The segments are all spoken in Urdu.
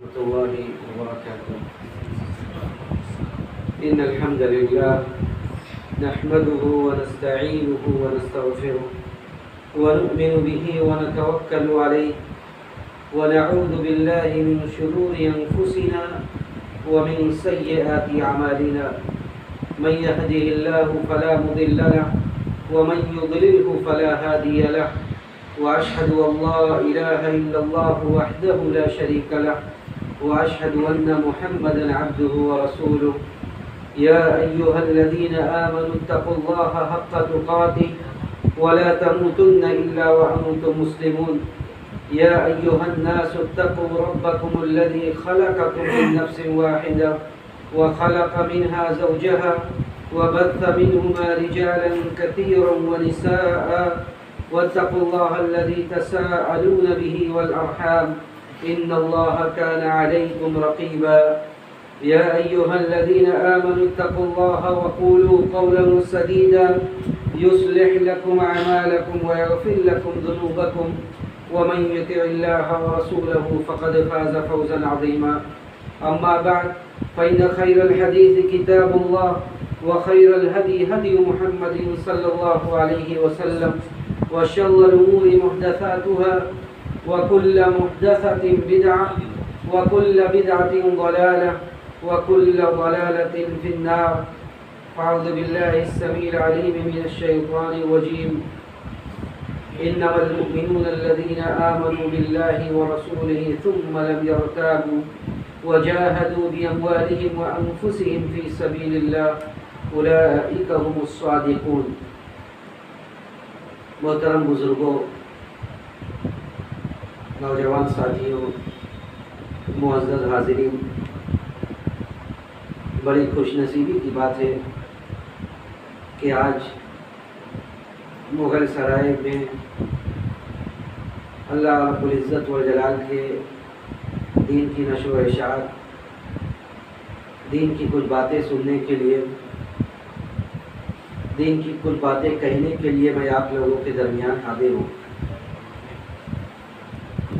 ورحمة الله وبركاته. إن الحمد لله نحمده ونستعينه ونستغفره ونؤمن به ونتوكل عليه ونعوذ بالله من شرور أنفسنا ومن سيئات أعمالنا. من يهده الله فلا مضل له ومن يضلله فلا هادي له. وأشهد أن لا إله إلا الله وحده لا شريك له وأشهد أن محمدا عبده ورسوله. يا أيها الذين آمنوا اتقوا الله حق تقاته ولا تموتن إلا وأنتم مسلمون. يا أيها الناس اتقوا ربكم الذي خلقكم من نفس واحدة وخلق منها زوجها وبث منهما رجالا كثيرا ونساء واتقوا الله الذي تساءلون به والأرحام إن الله كان عليكم رقيبا. يا أيها الذين آمنوا اتقوا الله وقولوا قولا سديدا يصلح لكم أعمالكم ويغفر لكم ذنوبكم ومن يطع الله ورسوله فقد فاز فوزا عظيما. أما بعد فإن خير الحديث كتاب الله وخير الهدي هدي محمد صلى الله عليه وسلم وشر الأمور محدثاتها وكل محدثة بدعة وكل بدعة ضلالة وكل ضلالة في النار. أعوذ بالله السميع العليم من الشيطان الرجيم. إنما المؤمنون الذين آمنوا بالله ورسوله ثم لم يرتابوا وجاهدوا بأموالهم وأنفسهم في سبيل الله أولئك هم الصادقون. محترم بزرگوں، نوجوان ساتھیوں، معزز حاضرین، بڑی خوش نصیبی کی بات ہے کہ آج مغل سرائے میں اللہ رب العزت والجلال کے دین کی نشر و اشاعت، دین کی کچھ باتیں سننے کے لیے، دین کی کچھ باتیں کہنے کے لیے میں آپ لوگوں کے درمیان حاضر ہوں۔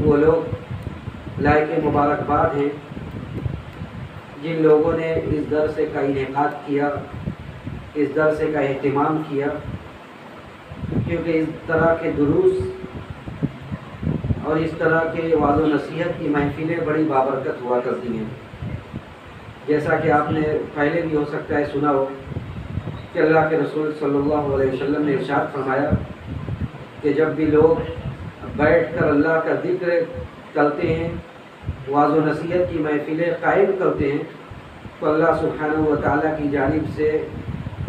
وہ لوگ لائق مبارکباد ہیں جن لوگوں نے اس درس کا انعقاد کیا، اس درس کا اہتمام کیا، کیونکہ اس طرح کے دروس اور اس طرح کے وعظ و نصیحت کی محفلیں بڑی بابرکت ہوا کرتی ہیں۔ جیسا کہ آپ نے پہلے بھی ہو سکتا ہے سنا ہو کہ اللہ کے رسول صلی اللہ علیہ وسلم نے ارشاد فرمایا کہ جب بھی لوگ بیٹھ کر اللہ کا ذکر کرتے ہیں، وعظ و نصیحت کی محفلیں قائم کرتے ہیں، تو اللہ سبحانہ و تعالیٰ کی جانب سے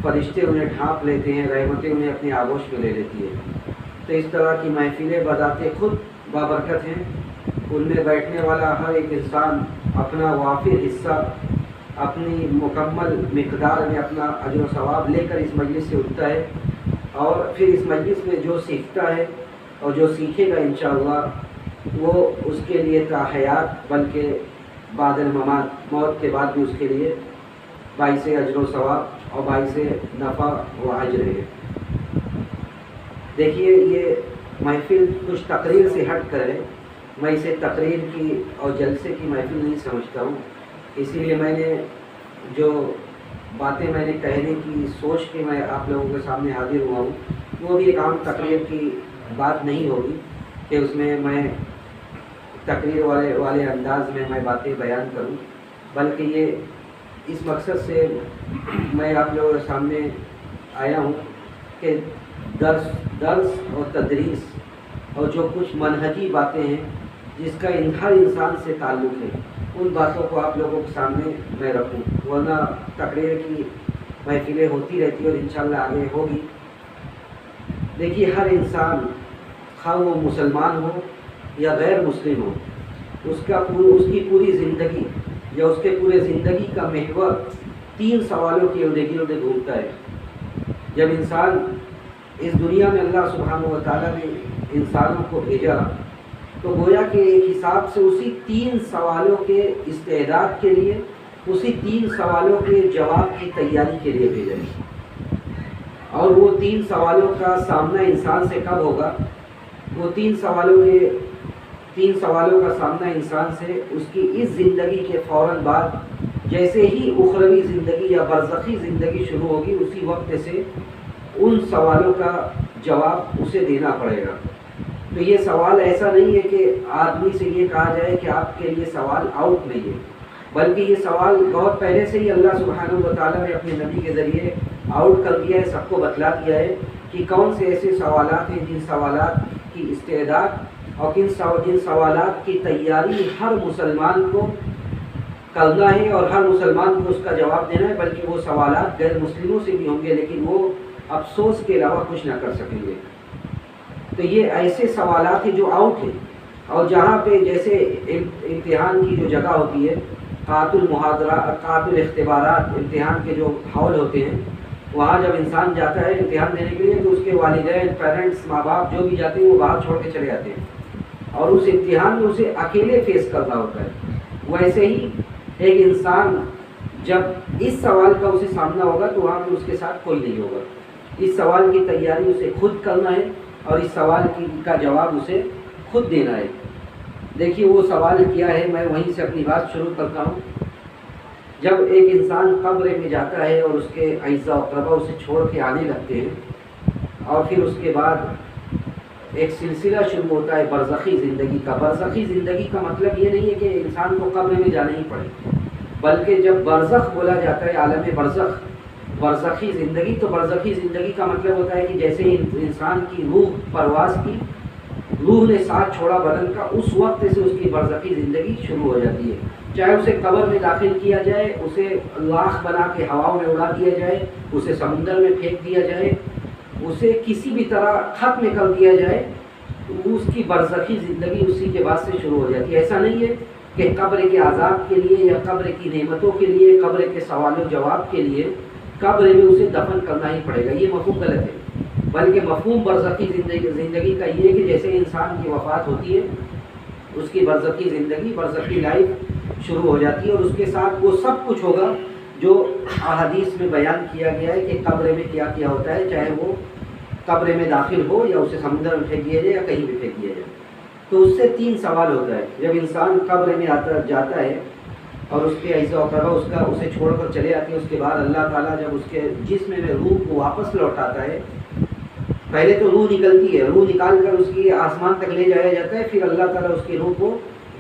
فرشتے انہیں ڈھانپ لیتے ہیں، رحمتیں انہیں اپنی آغوش میں لے لیتی ہے۔ تو اس طرح کی محفلیں بذات خود بابرکت ہیں۔ ان میں بیٹھنے والا ہر ایک انسان اپنا وافر حصہ، اپنی مکمل مقدار میں اپنا اجر و ثواب لے کر اس مجلس سے اٹھتا ہے، اور پھر اس مجلس میں جو سیکھتا ہے اور جو سیکھے گا انشاءاللہ وہ اس کے لیے تا حیات بلکہ بعد الممات، موت کے بعد بھی اس کے لیے باعث اجر و ثواب اور باعث نفع و اجر ہے۔ دیکھیے، یہ محفل کچھ تقریر سے ہٹ کر ہے، میں اسے تقریر کی اور جلسے کی محفل نہیں سمجھتا ہوں۔ اسی لیے میں نے جو باتیں میں نے کہنے کی سوچ کے میں آپ لوگوں کے سامنے حاضر ہوا ہوں، وہ بھی ایک عام تقریر کی بات نہیں ہوگی کہ اس میں تقریر والے انداز میں میں باتیں بیان کروں، بلکہ یہ اس مقصد سے میں آپ لوگوں کے سامنے آیا ہوں کہ درس اور تدریس اور جو کچھ منہجی باتیں ہیں جس کا ہر انسان سے تعلق ہے، ان باتوں کو آپ لوگوں کے سامنے میں رکھوں، ورنہ تقریر کی محفلیں ہوتی رہتی اور انشاءاللہ آگے ہوگی۔ دیکھیے، ہر انسان خواہ وہ مسلمان ہو یا غیر مسلم ہو، اس کی پوری زندگی یا اس کے پورے زندگی کا محور 3 سوالوں کے ارد گرد گھومتا ہے۔ جب انسان اس دنیا میں اللہ سبحانہ و تعالیٰ نے انسانوں کو بھیجا تو گویا کہ ایک حساب سے اسی 3 سوالوں کے استعداد کے لیے، اسی 3 سوالوں کے جواب کی تیاری کے لیے بھیجا ہے۔ اور وہ 3 سوالوں کا سامنا انسان سے کب ہوگا؟ وہ 3 سوالوں کے تین سوالوں کا سامنا انسان سے اس کی اس زندگی کے فوراً بعد جیسے ہی اخروی زندگی یا برزخی زندگی شروع ہوگی اسی وقت سے ان سوالوں کا جواب اسے دینا پڑے گا۔ تو یہ سوال ایسا نہیں ہے کہ آدمی سے یہ کہا جائے کہ آپ کے لیے سوال آؤٹ نہیں ہے، بلکہ یہ سوال بہت پہلے سے ہی اللہ سبحانہ و تعالیٰ نے اپنے نبی کے ذریعے آؤٹ کر دیا ہے، سب کو بتلا دیا ہے کہ کون سے ایسے سوالات ہیں جن سوالات کی استعداد اور جن سوالات کی تیاری ہر مسلمان کو کرنا ہے اور ہر مسلمان کو اس کا جواب دینا ہے، بلکہ وہ سوالات غیر مسلموں سے بھی ہوں گے لیکن وہ افسوس کے علاوہ کچھ نہ کر سکیں گے۔ تو یہ ایسے سوالات ہیں جو آؤٹ ہیں، اور جہاں پہ جیسے امتحان کی جو جگہ ہوتی ہے، قاعۃ الاختبارات، امتحان کے جو ہال ہوتے ہیں، وہاں جب انسان جاتا ہے امتحان دینے کے لیے تو اس کے والدین، پیرنٹس، ماں باپ جو بھی جاتے ہیں وہ باہر چھوڑ کے چلے جاتے ہیں اور اس امتحان میں اسے اکیلے فیس کرنا ہوتا ہے۔ ویسے ہی ایک انسان جب اس سوال کا اسے سامنا ہوگا تو وہاں پہ اس کے ساتھ کوئی نہیں ہوگا۔ اس سوال کی تیاری اسے خود کرنا ہے اور اس سوال کا جواب اسے خود دینا ہے۔ دیکھیے وہ سوال کیا ہے، میں وہیں سے اپنی بات شروع کرتا ہوں۔ جب ایک انسان قبر میں جاتا ہے اور اس کے اعزاء و اقربا اسے چھوڑ کے آنے لگتے ہیں اور پھر اس کے بعد ایک سلسلہ شروع ہوتا ہے برزخی زندگی کا۔ برزخی زندگی کا مطلب یہ نہیں ہے کہ انسان کو قبر میں جانا ہی پڑے، بلکہ جب برزخ بولا جاتا ہے، عالم برزخ، برزخی زندگی، تو برزخی زندگی کا مطلب ہوتا ہے کہ جیسے انسان کی روح پرواز کی، روح نے ساتھ چھوڑا بدن کا، اس وقت سے اس کی برزخی زندگی شروع ہو جاتی ہے۔ چاہے اسے قبر میں داخل کیا جائے، اسے لاخ بنا کے ہواؤں میں اڑا دیا جائے، اسے سمندر میں پھینک دیا جائے، اسے کسی بھی طرح ختم کر دیا جائے، تو اس کی برزخی زندگی اسی کے بعد سے شروع ہو جاتی ہے۔ ایسا نہیں ہے کہ قبر کے عذاب کے لیے یا قبر کی نعمتوں کے لیے، قبر کے سوال و جواب کے لیے قبر میں اسے دفن کرنا ہی پڑے گا، یہ مفہوم غلط ہے۔ بلکہ مفہوم برزخی زندگی کا یہ ہے کہ جیسے انسان کی وفات ہوتی ہے اس کی برزخی زندگی، برزخی لائف شروع ہو جاتی ہے، اور اس کے ساتھ وہ سب کچھ ہوگا جو احادیث میں بیان کیا گیا ہے کہ قبر میں کیا کیا ہوتا ہے، چاہے وہ قبر میں داخل ہو یا اسے سمندر میں پھینک دیا جائے یا کہیں بھی پھینک دیا جائے۔ تو اس سے تین سوال ہوتا ہے۔ جب انسان قبر میں جاتا ہے اور اس کے اعزاء و اقربا اسے چھوڑ کر چلے آتے ہیں، اس کے بعد اللہ تعالیٰ جب اس کے جسم میں روح کو واپس لوٹاتا ہے، پہلے تو روح نکلتی ہے، روح نکال کر اس کی آسمان تک لے جایا جاتا ہے، پھر اللہ تعالیٰ اس کی روح کو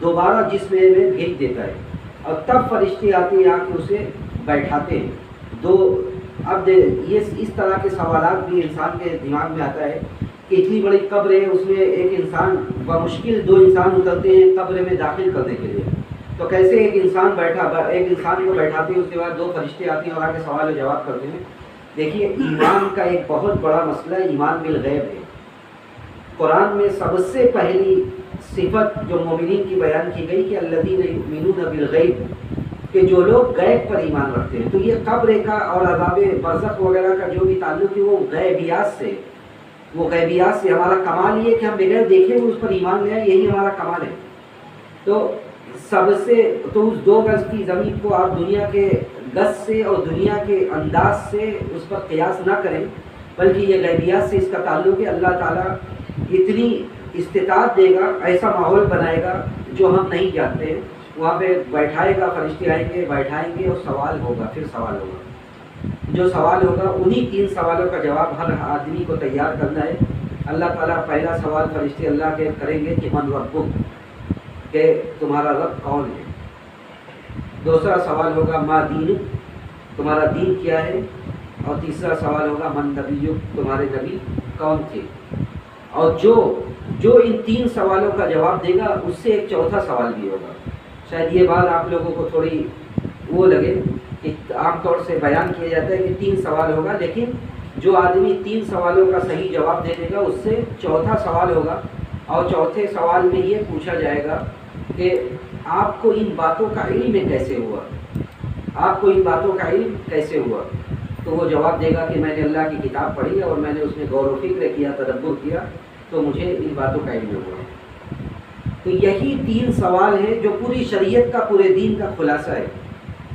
دوبارہ جسم میں بھیج دیتا ہے، اور تب فرشتے آتے ہیں آ کے اسے بیٹھاتے ہیں۔ اب یہ اس طرح کے سوالات بھی انسان کے دماغ میں آتا ہے کہ اتنی بڑی قبر ہے، اس میں ایک انسان بمشکل دو انسان اترتے ہیں قبر میں داخل کرنے کے لیے، تو کیسے ایک انسان کو بیٹھاتے ہیں، اس کے بعد دو فرشتے آتے ہیں اور آگے سوال و جواب کرتے ہیں۔ دیکھیے ایمان کا ایک بہت بڑا مسئلہ ایمان بالغیب ہے۔ قرآن میں سب سے پہلی صفت جو مومنین کی بیان کی گئی کہ الذین یؤمنون بالغیب، کہ جو لوگ غیب پر ایمان رکھتے ہیں۔ تو یہ قبر کا اور عذاب برزخ وغیرہ کا جو بھی تعلق ہے وہ غیبیات سے، ہمارا کمال یہ ہے کہ ہم بغیر دیکھے ہوئے اس پر ایمان لے آئیں، یہی ہمارا کمال ہے۔ تو اس 2 گز کی زمین کو آپ دنیا کے گز سے اور دنیا کے انداز سے اس پر قیاس نہ کریں، بلکہ یہ غیبیات سے اس کا تعلق ہے۔ اللہ تعالیٰ اتنی استطاعت دے گا، ایسا ماحول بنائے گا جو ہم نہیں جانتے ہیں، وہاں پہ بیٹھائے گا، فرشتے آئیں گے، بیٹھائیں گے اور سوال ہوگا، پھر سوال ہوگا۔ جو سوال ہوگا انہی 3 سوالوں کا جواب ہر آدمی کو تیار کرنا ہے۔ اللہ تعالیٰ پہلا سوال فرشتے اللہ کے کریں گے کہ من ربک، کہ تمہارا رب کون ہے۔ دوسرا سوال ہوگا ما دینک، تمہارا دین کیا ہے، اور تیسرا سوال ہوگا من نبیک، تمہارے نبی کون تھے۔ اور جو ان 3 سوالوں کا جواب دے گا اس سے ایک چوتھا سوال بھی ہوگا۔ شاید یہ بات آپ لوگوں کو تھوڑی وہ لگے کہ عام طور سے بیان کیا جاتا ہے کہ 3 سوال ہوگا، لیکن جو آدمی 3 سوالوں کا صحیح جواب دے دے گا اس سے چوتھا سوال ہوگا، اور چوتھے سوال میں یہ پوچھا جائے گا کہ آپ کو ان باتوں کا علم کیسے ہوا، آپ کو ان باتوں کا علم کیسے ہوا۔ تو وہ جواب دے گا کہ میں نے اللہ کی کتاب پڑھی اور میں نے اس میں غور و فکر کیا، تدبر کیا، تو مجھے ان باتوں کا علم ہوا۔ تو یہی 3 سوال ہیں جو پوری شریعت کا، پورے دین کا خلاصہ ہے۔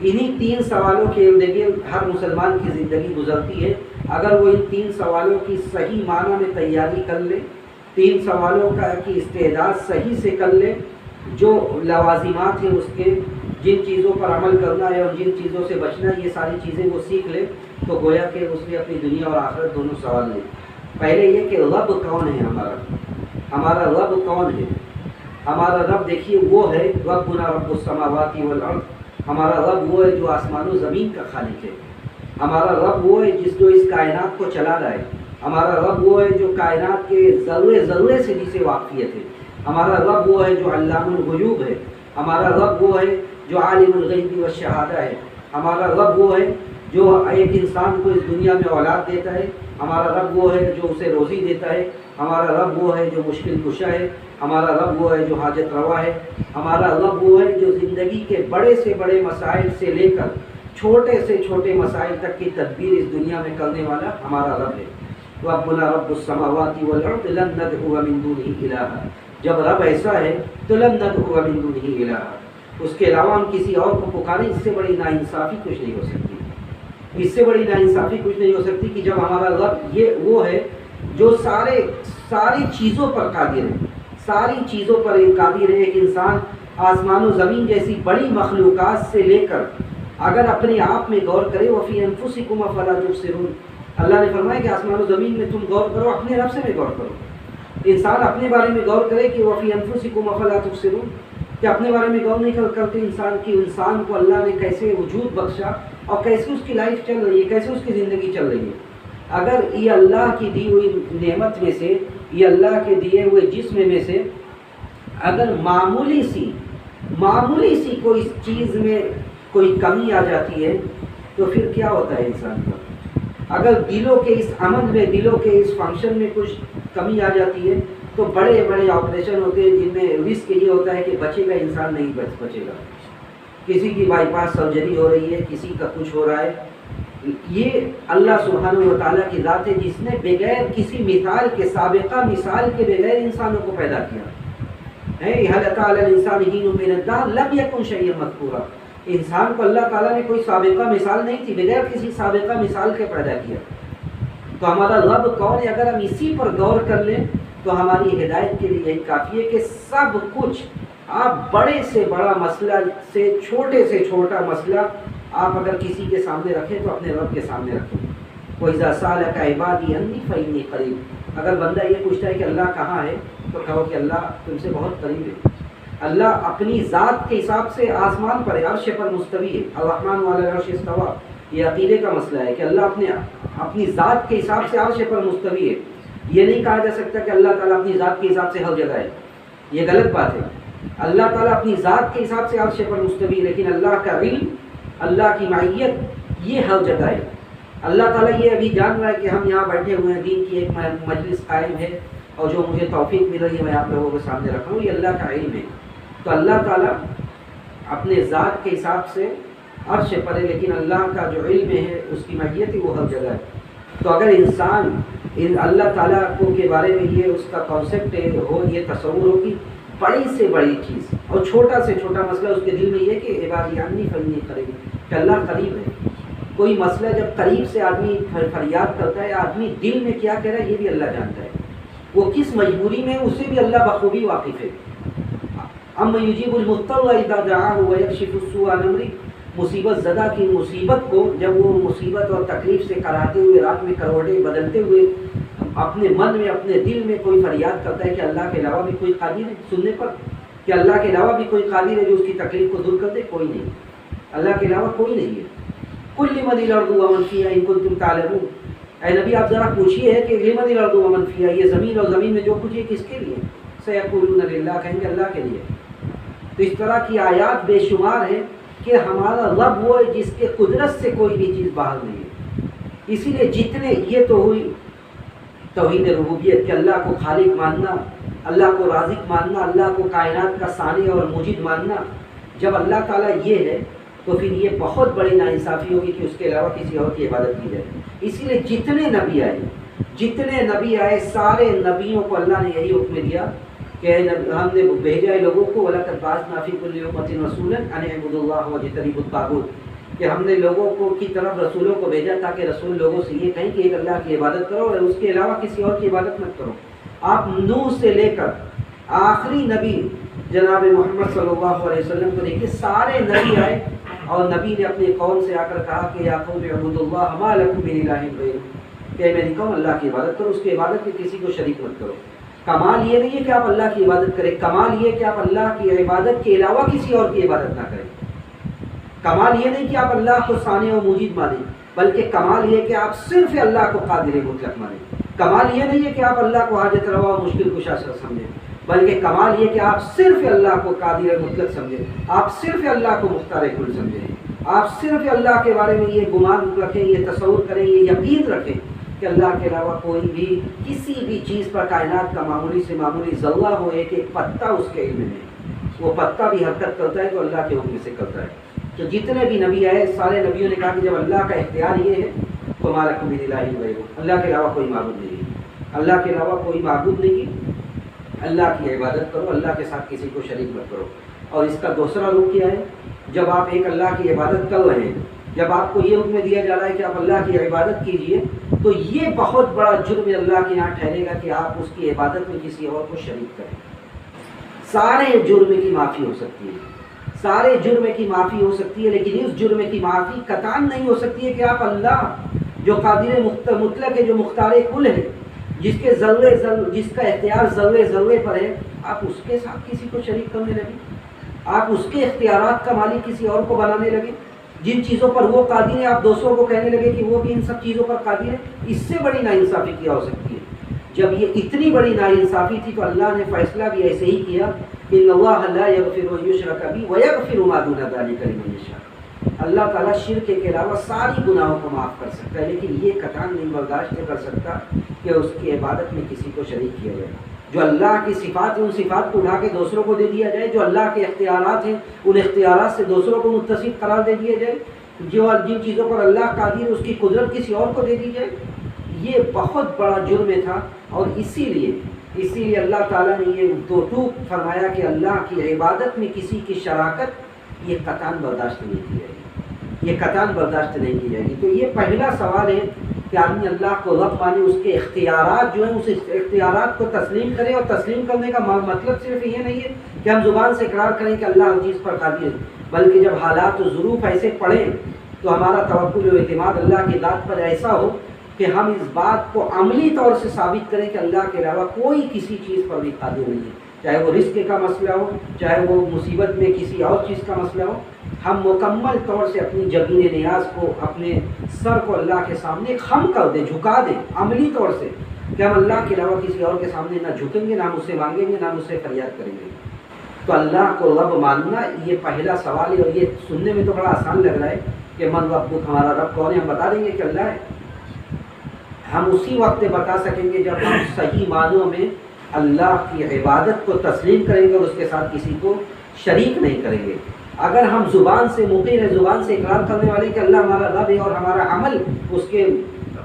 انہی 3 سوالوں کے ارد گرد ہر مسلمان کی زندگی گزرتی ہے۔ اگر وہ ان 3 سوالوں کی صحیح معنی میں تیاری کر لے، 3 سوالوں کا کی استعداد صحیح سے کر لے، جو لوازمات ہیں اس کے، جن چیزوں پر عمل کرنا ہے اور جن چیزوں سے بچنا ہے، یہ ساری چیزیں وہ سیکھ لے، تو گویا کہ اس نے اپنی دنیا اور آخرت دونوں سوال لے۔ پہلے یہ کہ رب کون ہے ہمارا رب کون ہے؟ ہمارا رب دیکھیے وہ ہے ربنا رب السماوات والارض، ہمارا رب وہ ہے جو آسمان و زمین کا خالق ہے، ہمارا رب وہ ہے جو اس کائنات کو چلا رہا ہے، ہمارا رب وہ ہے جو کائنات کے ذرے ذرے سے جسے واقفیت ہے، ہمارا رب وہ ہے جو علام الغیوب ہے، ہمارا رب وہ ہے جو عالم الغیب والشہادہ ہے، ہمارا رب وہ ہے جو ایک انسان کو اس دنیا میں اولاد دیتا ہے، ہمارا رب وہ ہے جو اسے روزی دیتا ہے، ہمارا رب وہ ہے جو مشکل کشا ہے، ہمارا رب وہ ہے جو حاجت روا ہے، ہمارا رب وہ ہے جو زندگی کے بڑے سے بڑے مسائل سے لے کر چھوٹے سے چھوٹے مسائل تک کی تدبیر اس دنیا میں کرنے والا ہمارا رب ہے۔ ربنا رب السماوات والارض لن ندعو من دونه الہا، جب رب ایسا ہے تو لن ندعو من دونه الہا، اس کے علاوہ ہم کسی اور کو پکاریں، اس سے بڑی ناانصافی کچھ نہیں ہو سکتی، اس سے بڑی ناانصافی کچھ نہیں ہو سکتی کہ جب ہمارا رب یہ وہ ہے جو ساری چیزوں پر قادر ہے، ساری چیزوں پر قادر ہے۔ ایک انسان آسمان و زمین جیسی بڑی مخلوقات سے لے کر اگر اپنے آپ میں غور کرے، وفی انفسکم افلا تبصرون، اللہ نے فرمایا کہ آسمان و زمین میں تم غور کرو، اپنے رب سے میں غور کرو۔ انسان اپنے بارے میں غور کرے کہ وفی انفسکم افلا تبصرون، کہ اپنے بارے میں غور نہیں کرتے انسان کی، انسان کو اللہ نے کیسے وجود بخشا اور کیسے اس کی لائف چل رہی ہے، کیسے اس کی زندگی چل رہی ہے۔ اگر یہ اللہ کی دی ہوئی نعمت میں سے، یہ اللہ کے دیے ہوئے جسم میں سے اگر معمولی سی کوئی چیز میں کوئی کمی آ جاتی ہے تو پھر کیا ہوتا ہے انسان کا؟ اگر دلوں کے اس عمل میں، دلوں کے اس فنکشن میں کچھ کمی آ جاتی ہے تو بڑے بڑے آپریشن ہوتے ہیں جن میں رسک یہ ہوتا ہے کہ بچے گا انسان نہیں بچے گا، کسی کی بائی پاس سرجری ہو رہی ہے، کسی کا کچھ ہو رہا ہے۔ یہ اللہ سبحانہ و تعالیٰ کی ذات ہے جس نے بغیر کسی مثال کے، سابقہ مثال کے بغیر انسانوں کو پیدا کیا ہے۔ هل أتى على الإنسان حين من الدهر لم يكن شيئا مذكورا، انسان کو اللہ تعالیٰ نے کوئی سابقہ مثال نہیں تھی، بغیر کسی سابقہ مثال کے پیدا کیا۔ تو ہمارا رب کون ہے؟ اگر ہم اسی پر غور کر لیں تو ہماری ہدایت کے لیے یہی کافی ہے کہ سب کچھ، آپ بڑے سے بڑا مسئلہ سے چھوٹے سے چھوٹا مسئلہ آپ اگر کسی کے سامنے رکھیں تو اپنے رب کے سامنے رکھیں۔ وَإِذَا سَأَلَكَ عِبَادِي عَنِّي فَإِنِّي قَرِيبٌ، اگر بندہ یہ پوچھتا ہے کہ اللہ کہاں ہے تو کہو کہ اللہ تم سے بہت قریب ہے۔ اللہ اپنی ذات کے حساب سے آسمان پر ہے، عرش پر مستوی ہے، الرحمن علی العرش استویٰ، یہ عقیدے کا مسئلہ ہے کہ اللہ اپنی ذات کے حساب سے عرش پر مستوی ہے۔ یہ نہیں کہا جا سکتا کہ اللہ تعالیٰ اپنی ذات کے حساب سے ہر جگہ ہے، یہ غلط بات ہے۔ اللہ تعالیٰ اپنی ذات کے حساب سے عرش پر مستوی، لیکن اللہ کا علم، اللہ کی معیت یہ ہر جگہ ہے۔ اللہ تعالیٰ یہ ابھی جان رہا ہے کہ ہم یہاں بیٹھے ہوئے ہیں، دین کی ایک مجلس قائم ہے اور جو مجھے توفیق مل رہی ہے میں آپ لوگوں کے سامنے رکھ رہا ہوں، یہ اللہ کا علم ہے۔ تو اللہ تعالیٰ اپنے ذات کے حساب سے عرش پر ہے، لیکن اللہ کا جو علم ہے، اس کی معیت ہے، وہ ہر جگہ ہے۔ تو اگر انسان اللہ تعالیٰ کو کے بارے میں یہ اس کا کانسیپٹ ہو، یہ تصور ہو کہ بڑی سے بڑی چیز اور چھوٹا سے چھوٹا مسئلہ اس کے دل میں یہ کہ عبادی عنی فإنی قریب، کہ اللہ قریب ہے۔ کوئی مسئلہ جب قریب سے آدمی فریاد کرتا ہے، آدمی دل میں کیا کہہ رہا ہے یہ بھی اللہ جانتا ہے، وہ کس مجبوری میں اسے بھی اللہ بخوبی واقف ہے۔ اَمَّن يُجِيبُ الْمُضْطَرَّ إِذَا دَعَاهُ وَيَكْشِفُ السُّوءَ عَنْ أَمْرِهِ، مصیبت زدہ کی مصیبت کو جب وہ مصیبت اور تکلیف سے کراتے ہوئے، رات میں کروٹیں بدلتے ہوئے اپنے من میں، اپنے دل میں کوئی فریاد کرتا ہے کہ اللہ کے علاوہ بھی کوئی قادر ہے سننے پر، کہ اللہ کے علاوہ بھی کوئی قادر ہے جو اس کی تکلیف کو دور کر دے؟ کوئی نہیں، اللہ کے علاوہ کوئی نہیں ہے۔ قُل لِّمَنِ الْأَرْضُ وَمَنْ فِيهَا إِن كُنتُمْ تَعْلَمُونَ، اے نبی آپ ذرا پوچھیے کہ لِّمَنِ الْأَرْضُ وَمَنْ فِيهَا، یہ زمین اور زمین میں جو کچھ ہے کس کے لیے؟ سَيَقُولُونَ لِلَّهِ، کہیں گے اللہ کے لیے۔ تو اس طرح کی آیات بے شمار ہیں کہ ہمارا رب وہ ہے جس کے قدرت سے کوئی بھی چیز باہر نہیں ہے۔ اسی لیے جتنے، یہ تو ہوئی توحید ربوبیت کہ اللہ کو خالق ماننا، اللہ کو رازق ماننا، اللہ کو کائنات کا صانع اور موجد ماننا۔ جب اللہ تعالیٰ یہ ہے تو پھر یہ بہت بڑی ناانصافی ہوگی کہ اس کے علاوہ کسی اور کی عبادت کی جائے۔ اسی لیے جتنے نبی آئے سارے نبیوں کو اللہ نے یہی حکم دیا کہ ہم نے بھیجا ہے لوگوں کو، وَلَقَدْ بَعَثْنَا فِي كُلِّ أُمَّةٍ رَسُولًا أَنِ اعْبُدُوا اللَّهَ وَاجْتَنِبُوا الطَّاغُوتَ، کہ ہم نے لوگوں کو کی طرف رسولوں کو بھیجا تاکہ رسول لوگوں سے یہ کہیں کہ ایک اللہ کی عبادت کرو اور اس کے علاوہ کسی اور کی عبادت مت کرو۔ آپ نوح سے لے کر آخری نبی جناب محمد صلی اللہ علیہ وسلم کو دیکھیے، سارے نبی آئے اور نبی نے اپنی قوم سے آ کر کہا کہ یا قوم اعبدوا اللہ ما لکم من الہ غیرہ، کہ میری قوم اللہ کی عبادت کرو، اس کی عبادت میں کسی کو شریک مت کرو۔ کمال یہ نہیں ہے کہ آپ اللہ کی عبادت کریں، کمال یہ ہے کہ آپ اللہ کی عبادت کے علاوہ کسی اور کی عبادت نہ کریں۔ کمال یہ نہیں کہ آپ اللہ کو ثانی و موجود مانیں، بلکہ کمال یہ ہے کہ آپ صرف اللہ کو قادر مطلق مانیں۔ کمال یہ نہیں ہے کہ آپ اللہ کو حاجت روا و مشکل کشا سمجھیں، بلکہ کمال یہ کہ آپ صرف اللہ کو قادر مطلق سمجھیں، آپ صرف اللہ کو مختار کل سمجھیں، آپ صرف اللہ کے بارے میں یہ گمان رکھیں، یہ تصور کریں، یہ یقین رکھیں کہ اللہ کے علاوہ کوئی بھی کسی بھی چیز پر کائنات کا معمولی سے معمولی ذرہ ہو، ایک پتہ اس کے علم میں، وہ پتہ بھی حرکت کرتا ہے تو اللہ کے حکم سے کرتا ہے۔ تو جتنے بھی نبی آئے سارے نبیوں نے کہا کہ جب اللہ کا اختیار یہ ہے تو ہمارا کوئی الہ غیرہ، اللہ کے علاوہ کوئی معبود نہیں ہے، اللہ کے علاوہ کوئی معبود نہیں ہے، اللہ کی عبادت کرو، اللہ کے ساتھ کسی کو شریک مت کرو۔ اور اس کا دوسرا رخ کیا ہے؟ جب آپ ایک اللہ کی عبادت کر رہے ہیں، جب آپ کو یہ حکم دیا جا رہا ہے کہ آپ اللہ کی عبادت کیجئے، تو یہ بہت بڑا جرم اللہ کے یہاں ٹھہرے گا کہ آپ اس کی عبادت میں کسی اور کو شریک کریں۔ سارے جرم کی معافی ہو سکتی ہے، سارے جرم کی معافی ہو سکتی ہے، لیکن اس جرم کی معافی قطعاً نہیں ہو سکتی ہے کہ آپ اللہ جو قادر مطلق ہے، جو مختار کل ہے، جس کے جس کا اختیار ذرے ذرے پر ہے، آپ اس کے ساتھ کسی کو شریک کرنے لگے، آپ اس کے اختیارات کا مالک کسی اور کو بنانے لگے، جن چیزوں پر وہ قادر ہے آپ دوسروں کو کہنے لگے کہ وہ بھی ان سب چیزوں پر قادر ہے۔ اس سے بڑی ناانصافی کیا ہو سکتی ہے؟ جب یہ اتنی بڑی ناانصافی تھی تو اللہ نے فیصلہ بھی ایسے ہی کیا کہ ان اللہ لا یغفر ان یشرک بہ ویغفر ما دون ذلک لمن یشاء۔ اللہ تعالیٰ شرک کے علاوہ ساری گناہوں کو معاف کر سکتا ہے، لیکن یہ قطعاً نہیں برداشت کر سکتا کہ اس کی عبادت میں کسی کو شریک کیا جائے۔ جو اللہ کی صفات ہیں ان صفات کو اٹھا کے دوسروں کو دے دیا جائے، جو اللہ کے اختیارات ہیں ان اختیارات سے دوسروں کو متصف قرار دے دیا جائے، جو جن چیزوں پر اللہ قادر ہے اس کی قدرت کسی اور کو دے دی جائے، یہ بہت بڑا جرم تھا۔ اور اسی لیے اللہ تعالیٰ نے یہ دو ٹوک فرمایا کہ اللہ کی عبادت میں کسی کی شراکت یہ قطعاً برداشت نہیں کی جائے گی، یہ قطعاً برداشت نہیں کی جائے گی۔ تو یہ پہلا سوال ہے کہ آدمی اللہ کو رب مانے، اس کے اختیارات جو ہیں اس اختیارات کو تسلیم کرے، اور تسلیم کرنے کا مطلب صرف یہ نہیں ہے کہ ہم زبان سے اقرار کریں کہ اللہ ہر چیز پر قادر ہے، بلکہ جب حالات و ظروف ایسے پڑیں تو ہمارا توکل و اعتماد اللہ کی ذات پر ایسا ہو کہ ہم اس بات کو عملی طور سے ثابت کریں کہ اللہ کے علاوہ کوئی کسی چیز پر بھی قادر نہیں ہے، چاہے وہ رزق کا مسئلہ ہو، چاہے وہ مصیبت میں کسی اور چیز کا مسئلہ ہو۔ ہم مکمل طور سے اپنی جبین نیاز کو، اپنے سر کو اللہ کے سامنے خم کر دیں، جھکا دیں عملی طور سے، کہ ہم اللہ کے علاوہ کسی اور کے سامنے نہ جھکیں گے، نہ مجھ سے مانگیں گے، نہ مجھ سے فریاد کریں گے۔ تو اللہ کو رب ماننا یہ پہلا سوال ہے، اور یہ سننے میں تو بڑا آسان لگ رہا ہے کہ من ربک، ہمارا رب کون ہے؟ ہم بتا دیں گے کہ اللہ ہے۔ ہم اسی وقت بتا سکیں گے جب ہم صحیح معنوں میں اللہ کی عبادت کو تسلیم کریں گے اور اس کے ساتھ کسی کو شریک نہیں کریں گے۔ اگر ہم زبان سے مقر ہے، زبان سے اقرار کرنے والے کہ اللہ ہمارا رب ہے، اور ہمارا عمل اس کے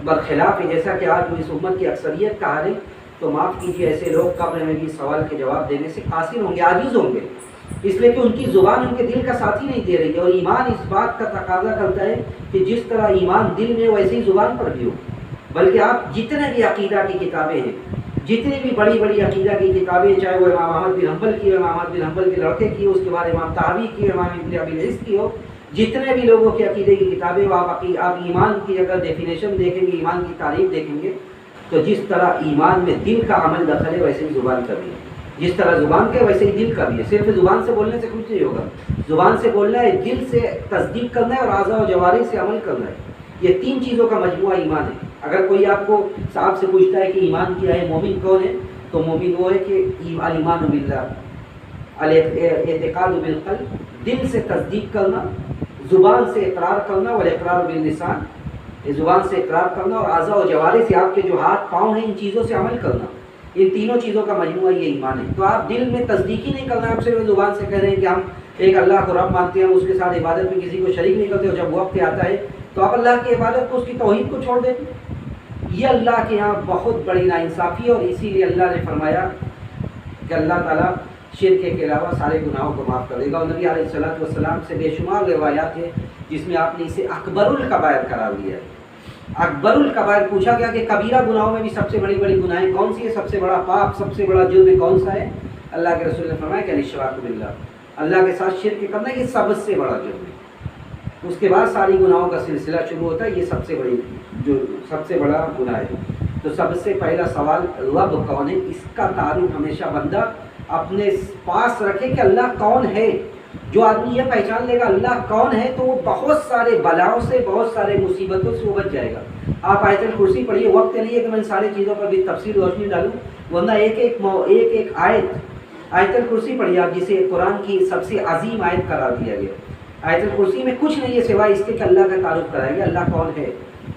برخلاف ہے، جیسا کہ آج اس امت کی اکثریت کا حال ہے، تو معاف کیجیے ایسے لوگ قبر میں بھی سوال کے جواب دینے سے قاصر ہوں گے، عاجز ہوں گے، اس لیے کہ ان کی زبان ان کے دل کا ساتھ ہی نہیں دے رہی ہے۔ اور ایمان اس بات کا تقاضا کرتا ہے کہ جس طرح ایمان دل میں ویسے ہی زبان پر بھی ہو۔ بلکہ آپ جتنے بھی عقیدہ کی کتابیں ہیں، جتنی بھی بڑی بڑی عقیدہ کی کتابیں، چاہے وہ امام احمد بن حنبل کی ہو، امام احمد بن حنبل کے لڑکے کی ہو، اس کے بعد امام طحاوی کی، امام ابن ابی العز کی ہو، جتنے بھی لوگوں کے عقیدے کی کتابیں، وہ آپ ایمان کی اگر ڈیفینیشن دیکھیں گے، ایمان کی تعریف دیکھیں گے، تو جس طرح ایمان میں دل کا عمل دخل ہے ویسے ہی زبان کا بھی ہے، جس طرح زبان کے ویسے ہی دل کا بھی ہے۔ صرف زبان سے بولنے سے کچھ نہیں ہوگا، زبان سے بولنا ہے، دل سے تصدیق کرنا ہے، اور اعضاء و جوارح سے عمل کرنا ہے۔ یہ تین چیزوں کا مجموعہ ایمان ہے۔ اگر کوئی آپ کو صاحب سے پوچھتا ہے کہ ایمان کیا ہے، مومن کون ہے، تو مومن وہ ہے کہ ایمان باللہ، الاعتقاد بالقلب، دل سے تصدیق کرنا، زبان سے اقرار کرنا، والاقرار باللسان، زبان سے اقرار کرنا، اور اعضاء و جوارح سے آپ کے جو ہاتھ پاؤں ہیں ان چیزوں سے عمل کرنا۔ ان تینوں چیزوں کا مجموعہ یہ ایمان ہے۔ تو آپ دل میں تصدیق ہی نہیں کرنا، آپ صرف زبان سے کہہ رہے ہیں کہ ہم ایک اللہ کو رب مانتے ہیں، اس کے ساتھ عبادت میں کسی کو شریک نہیں کرتے، اور جب وقت آتا ہے تو آپ اللہ کی عبادت کو، اس کی توحید کو چھوڑ دیتے۔ یہ اللہ کے یہاں بہت بڑی ناانصافی ہے، اور اسی لیے اللہ نے فرمایا کہ اللہ تعالیٰ شرک کے علاوہ سارے گناہوں کو معاف کر دے گا۔ اور نبی علیہ الصلوۃ والسلام سے بے شمار روایات ہیں جس میں آپ نے اسے اکبر الکبائر قرار دیا ہے۔ اکبر الکبائر پوچھا گیا کہ کبیرہ گناہوں میں بھی سب سے بڑی بڑی گناہیں کون سی ہے، سب سے بڑا پاپ، سب سے بڑا جرم کون سا ہے؟ اللہ کے رسول نے فرمایا کہ الاشراک باللہ، اللہ کے ساتھ شرک کرنا، یہ سب سے بڑا جرم ہے۔ اس کے بعد ساری گناہوں کا سلسلہ شروع ہوتا ہے، یہ سب سے بڑا گناہ ہے۔ تو سب سے پہلا سوال رب کون ہے، اس کا تعارف ہمیشہ بندہ اپنے پاس رکھے کہ اللہ کون ہے۔ جو آدمی یہ پہچان لے گا اللہ کون ہے تو وہ بہت سارے بلاؤں سے، بہت سارے مصیبتوں سے وہ بچ جائے گا۔ آپ آیت الکرسی پڑھیے، وقت نہیں ہے کہ میں ان ساری چیزوں پر بھی تفصیل روشنی ڈالوں، ورنہ ایک آیت الکرسی پڑھیے آپ، جسے قرآن کی سب سے عظیم آیت قرار دیا گیا۔ آیت الکرسی میں کچھ نہیں ہے سوائے اس کے کہ اللہ کا تعارف کرائے گا، اللہ کون ہے،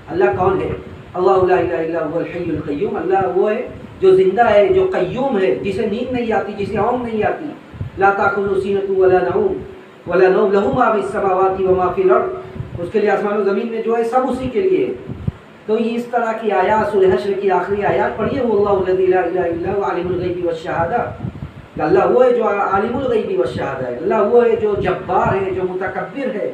اللہ کون ہے۔ اللہ لا الہ الا هو الحی القیوم، اللہ وہ ہے جو زندہ ہے، جو قیوم ہے، جسے نیند نہیں آتی، جسے اونگ نہیں آتی۔ لا تأخذہ سینۃ ولا نوم ولا نوم لہ ما فی السماوات وما فی الارض، اس کے لیے آسمان و زمین میں جو ہے سب اسی کے لیے۔ تو اس طرح کی آیات، سورہ حشر کی آخری آیات پڑھیے، وہ اللہ الذی لا الہ الا هو عالم الغیب والشہادہ، اللہ وہ ہے جو عالم الغیب والشہادہ ہے، اللہ وہ ہے جو جبار ہے، جو متکبر ہے،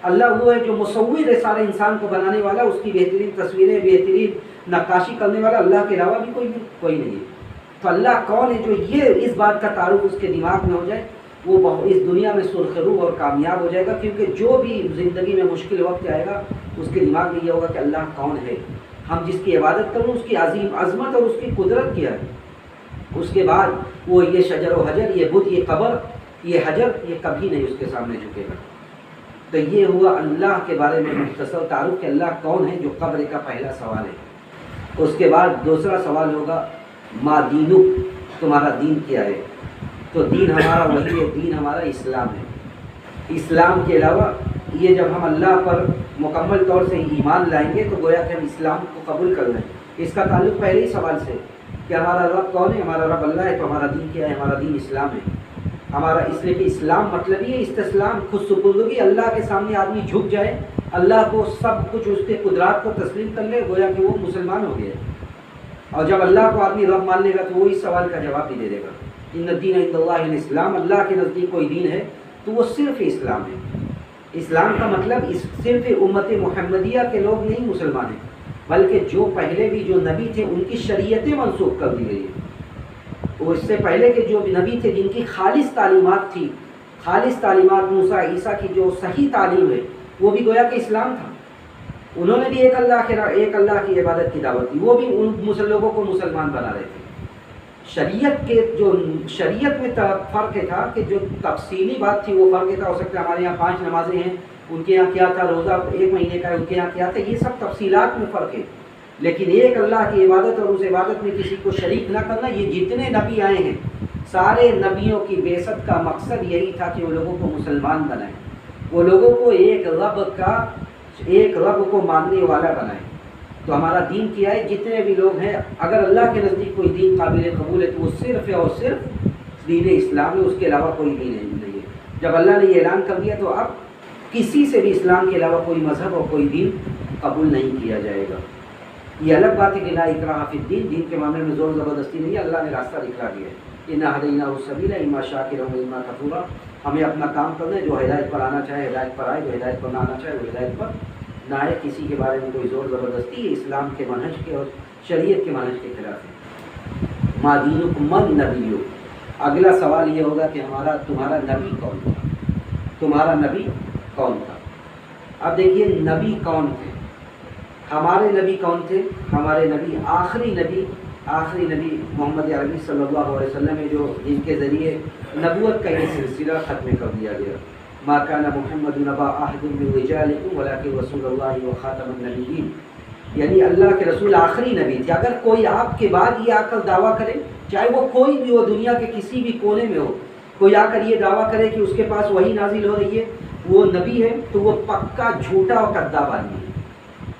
اللہ وہ ہے جو مصور ہے، سارے انسان کو بنانے والا، اس کی بہترین تصویریں، بہترین نقاشی کرنے والا اللہ کے علاوہ بھی کوئی نہیں ہے۔ تو اللہ کون ہے، جو یہ اس بات کا تعارف اس کے دماغ میں ہو جائے، وہ اس دنیا میں سرخرو اور کامیاب ہو جائے گا، کیونکہ جو بھی زندگی میں مشکل وقت آئے گا اس کے دماغ میں یہ ہوگا کہ اللہ کون ہے، ہم جس کی عبادت کریں اس کی عظیم عظمت اور اس کی قدرت کیا ہے۔ اس کے بعد وہ یہ شجر و حجر، یہ بت، یہ قبر، یہ حجر، یہ کبھی نہیں اس کے سامنے جھکے گا۔ تو یہ ہوا اللہ کے بارے میں مختصر تعارف کہ اللہ کون ہے، جو قبر کا پہلا سوال ہے۔ اس کے بعد دوسرا سوال ہوگا ما دینک، تمہارا دین کیا ہے؟ تو دین ہمارا وہی ہے، دین ہمارا اسلام ہے۔ اسلام کے علاوہ یہ جب ہم اللہ پر مکمل طور سے ایمان لائیں گے تو گویا کہ ہم اسلام کو قبول کر لیں۔ اس کا تعلق پہلے ہی سوال سے کہ ہمارا رب کون ہے، ہمارا رب اللہ ہے، تو ہمارا دین کیا ہے؟ ہمارا دین اسلام ہے۔ ہمارا اس لیے کہ اسلام مطلب یہ استسلام، خود سپردگی، اللہ کے سامنے آدمی جھک جائے، اللہ کو سب کچھ، اس کے قدرات کو تسلیم کر لے، گویا کہ وہ مسلمان ہو گیا۔ اور جب اللہ کو آدمی رب مان لے گا تو وہ اس سوال کا جواب بھی دے دے گا، ان الدین عند اللہ الاسلام، اللہ کے نزدیک کوئی دین ہے تو وہ صرف اسلام ہے۔ اسلام کا مطلب صرف امت محمدیہ کے لوگ نہیں مسلمان ہیں، بلکہ جو پہلے بھی جو نبی تھے ان کی شریعتیں منسوخ کر دی گئی ہیں۔ وہ اس سے پہلے کے جو نبی تھے جن کی خالص تعلیمات تھی، خالص تعلیمات موسیٰ عیسیٰ کی جو صحیح تعلیم ہے، وہ بھی گویا کہ اسلام تھا۔ انہوں نے بھی ایک اللہ کی عبادت کی دعوت دی، وہ بھی ان لوگوں کو مسلمان بنا رہے تھے۔ شریعت میں فرق تھا کہ جو تفصیلی بات تھی وہ فرق تھا، ہو سکتا ہے ہمارے یہاں 5 نمازیں ہیں، ان کے یہاں کیا تھا، روزہ 1 مہینے کا ہے، ان کے یہاں کیا تھا، یہ سب تفصیلات میں فرق ہے۔ لیکن ایک اللہ کی عبادت اور اس عبادت میں کسی کو شریک نہ کرنا، یہ جتنے نبی آئے ہیں سارے نبیوں کی بعثت کا مقصد یہی تھا کہ وہ لوگوں کو مسلمان بنائیں، وہ لوگوں کو ایک رب کو ماننے والا بنائیں۔ تو ہمارا دین کیا ہے؟ جتنے بھی لوگ ہیں، اگر اللہ کے نزدیک کوئی دین قابل قبول ہے تو وہ صرف اور صرف دین اسلام ہے، اس کے علاوہ کوئی دین نہیں ہے۔ جب اللہ نے یہ اعلان کر دیا تو اب کسی سے بھی اسلام کے علاوہ کوئی مذہب اور کوئی دین قبول نہیں کیا جائے گا۔ یہ الگ بات ہے کہ لا اکراہ فی الدین، دین کے معاملے میں زور زبردستی نہیں ہے، اللہ نے راستہ دکھا دیا ہے۔ انا ہدیناہ السبیل اما شاکرا و اما کفورا، ہمیں اپنا کام کرنا ہے، جو ہدایت پر آنا چاہے ہدایت پر آئے، جو ہدایت پر نہ آنا چاہے وہ ہدایت پر نہ آئے۔ کسی کے بارے میں کوئی زور زبردستی اسلام کے منہج کے اور شریعت کے منہج کے خلاف ہے۔ ما دینکم من نبی، اگلا سوال یہ ہوگا کہ تمہارا نبی کون تھا، تمہارا نبی کون تھا۔ اب دیکھیے نبی کون تھے، ہمارے نبی کون تھے؟ ہمارے نبی آخری نبی محمد عربی صلی اللہ علیہ وسلم ہے، جو جن کے ذریعے نبوت کا یہ سلسلہ ختم کر دیا گیا۔ ما کان محمد نبا احد من رجالکم ولکن رسول اللہ وخاتم النبیین، یعنی اللہ کے رسول آخری نبی تھے۔ اگر کوئی آپ کے بعد یہ آ کر دعویٰ کرے، چاہے وہ کوئی بھی ہو، دنیا کے کسی بھی کونے میں ہو، کوئی آ کر یہ دعویٰ کرے کہ اس کے پاس وحی نازل ہو رہی ہے، وہ نبی ہے، تو وہ پکا جھوٹا اور کذاب آدمی ہے،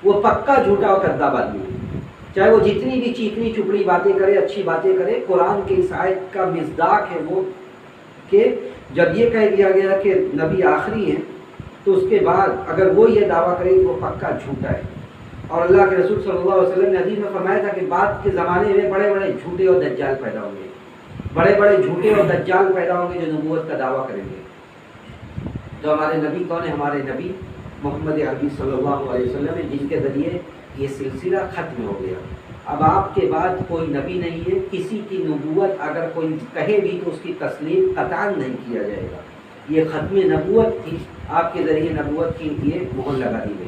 وہ پکا جھوٹا اور کذاب آدمی ہے۔ چاہے وہ جتنی بھی چیکنی چپڑی باتیں کرے، اچھی باتیں کرے، قرآن کی اس آیت کا مصداق ہے وہ کہ جب یہ کہہ دیا گیا کہ نبی آخری ہیں تو اس کے بعد اگر وہ یہ دعویٰ کرے تو وہ پکا جھوٹا ہے۔ اور اللہ کے رسول صلی اللہ علیہ وسلم نے حدیث میں فرمایا تھا کہ بعد کے زمانے میں بڑے بڑے جھوٹے اور دجال پیدا ہوں گے، بڑے بڑے جھوٹے اور دجال پیدا ہوں گے جو نبوت کا دعویٰ کریں گے۔ تو ہمارے نبی کون ہے؟ ہمارے نبی محمد عربی صلی اللہ علیہ وسلم ہیں، جن کے ذریعے یہ سلسلہ ختم ہو گیا. اب آپ کے بعد کوئی نبی نہیں ہے. کسی کی نبوت اگر کوئی کہے بھی تو اس کی تسلیم قطعاً نہیں کیا جائے گا. یہ ختم نبوت تھی. آپ کے ذریعے نبوت کی یہ مہر لگا دی گئی.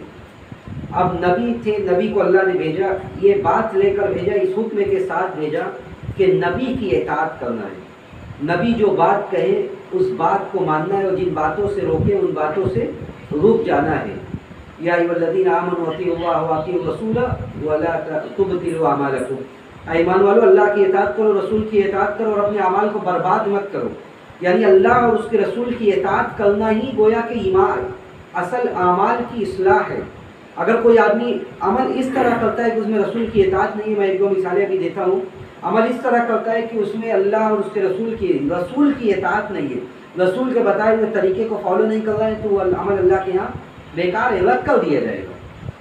اب نبی تھے, نبی کو اللہ نے بھیجا, یہ بات لے کر بھیجا, اس حکم کے ساتھ بھیجا کہ نبی کی اطاعت کرنا ہے. نبی جو بات کہے اس بات کو ماننا ہے, اور جن باتوں سے روکے ان باتوں سے رک جانا ہے. یا ایھا الذین آمنوا اطیعوا اللہ واطیعوا الرسول ولا تبطلوا اعمالکم. ایمان والو, اللہ کی اطاعت کرو, رسول کی اطاعت کرو, اور اپنے اعمال کو برباد مت کرو. یعنی اللہ اور اس کے رسول کی اطاعت کرنا ہی گویا کہ ایمان, اصل اعمال کی اصلاح ہے. اگر کوئی آدمی عمل اس طرح کرتا ہے کہ اس میں رسول کی اطاعت نہیں ہے, میں ایک دو مثالیں بھی دیتا ہوں, عمل اس طرح کرتا ہے کہ اس میں اللہ اور اس کے رسول کی اطاعت نہیں ہے, رسول کے بتائے ہوئے طریقے کو فالو نہیں کر رہا ہے, تو وہ عمل اللہ کے یہاں بیکار ہے, رد کر دیا جائے گا.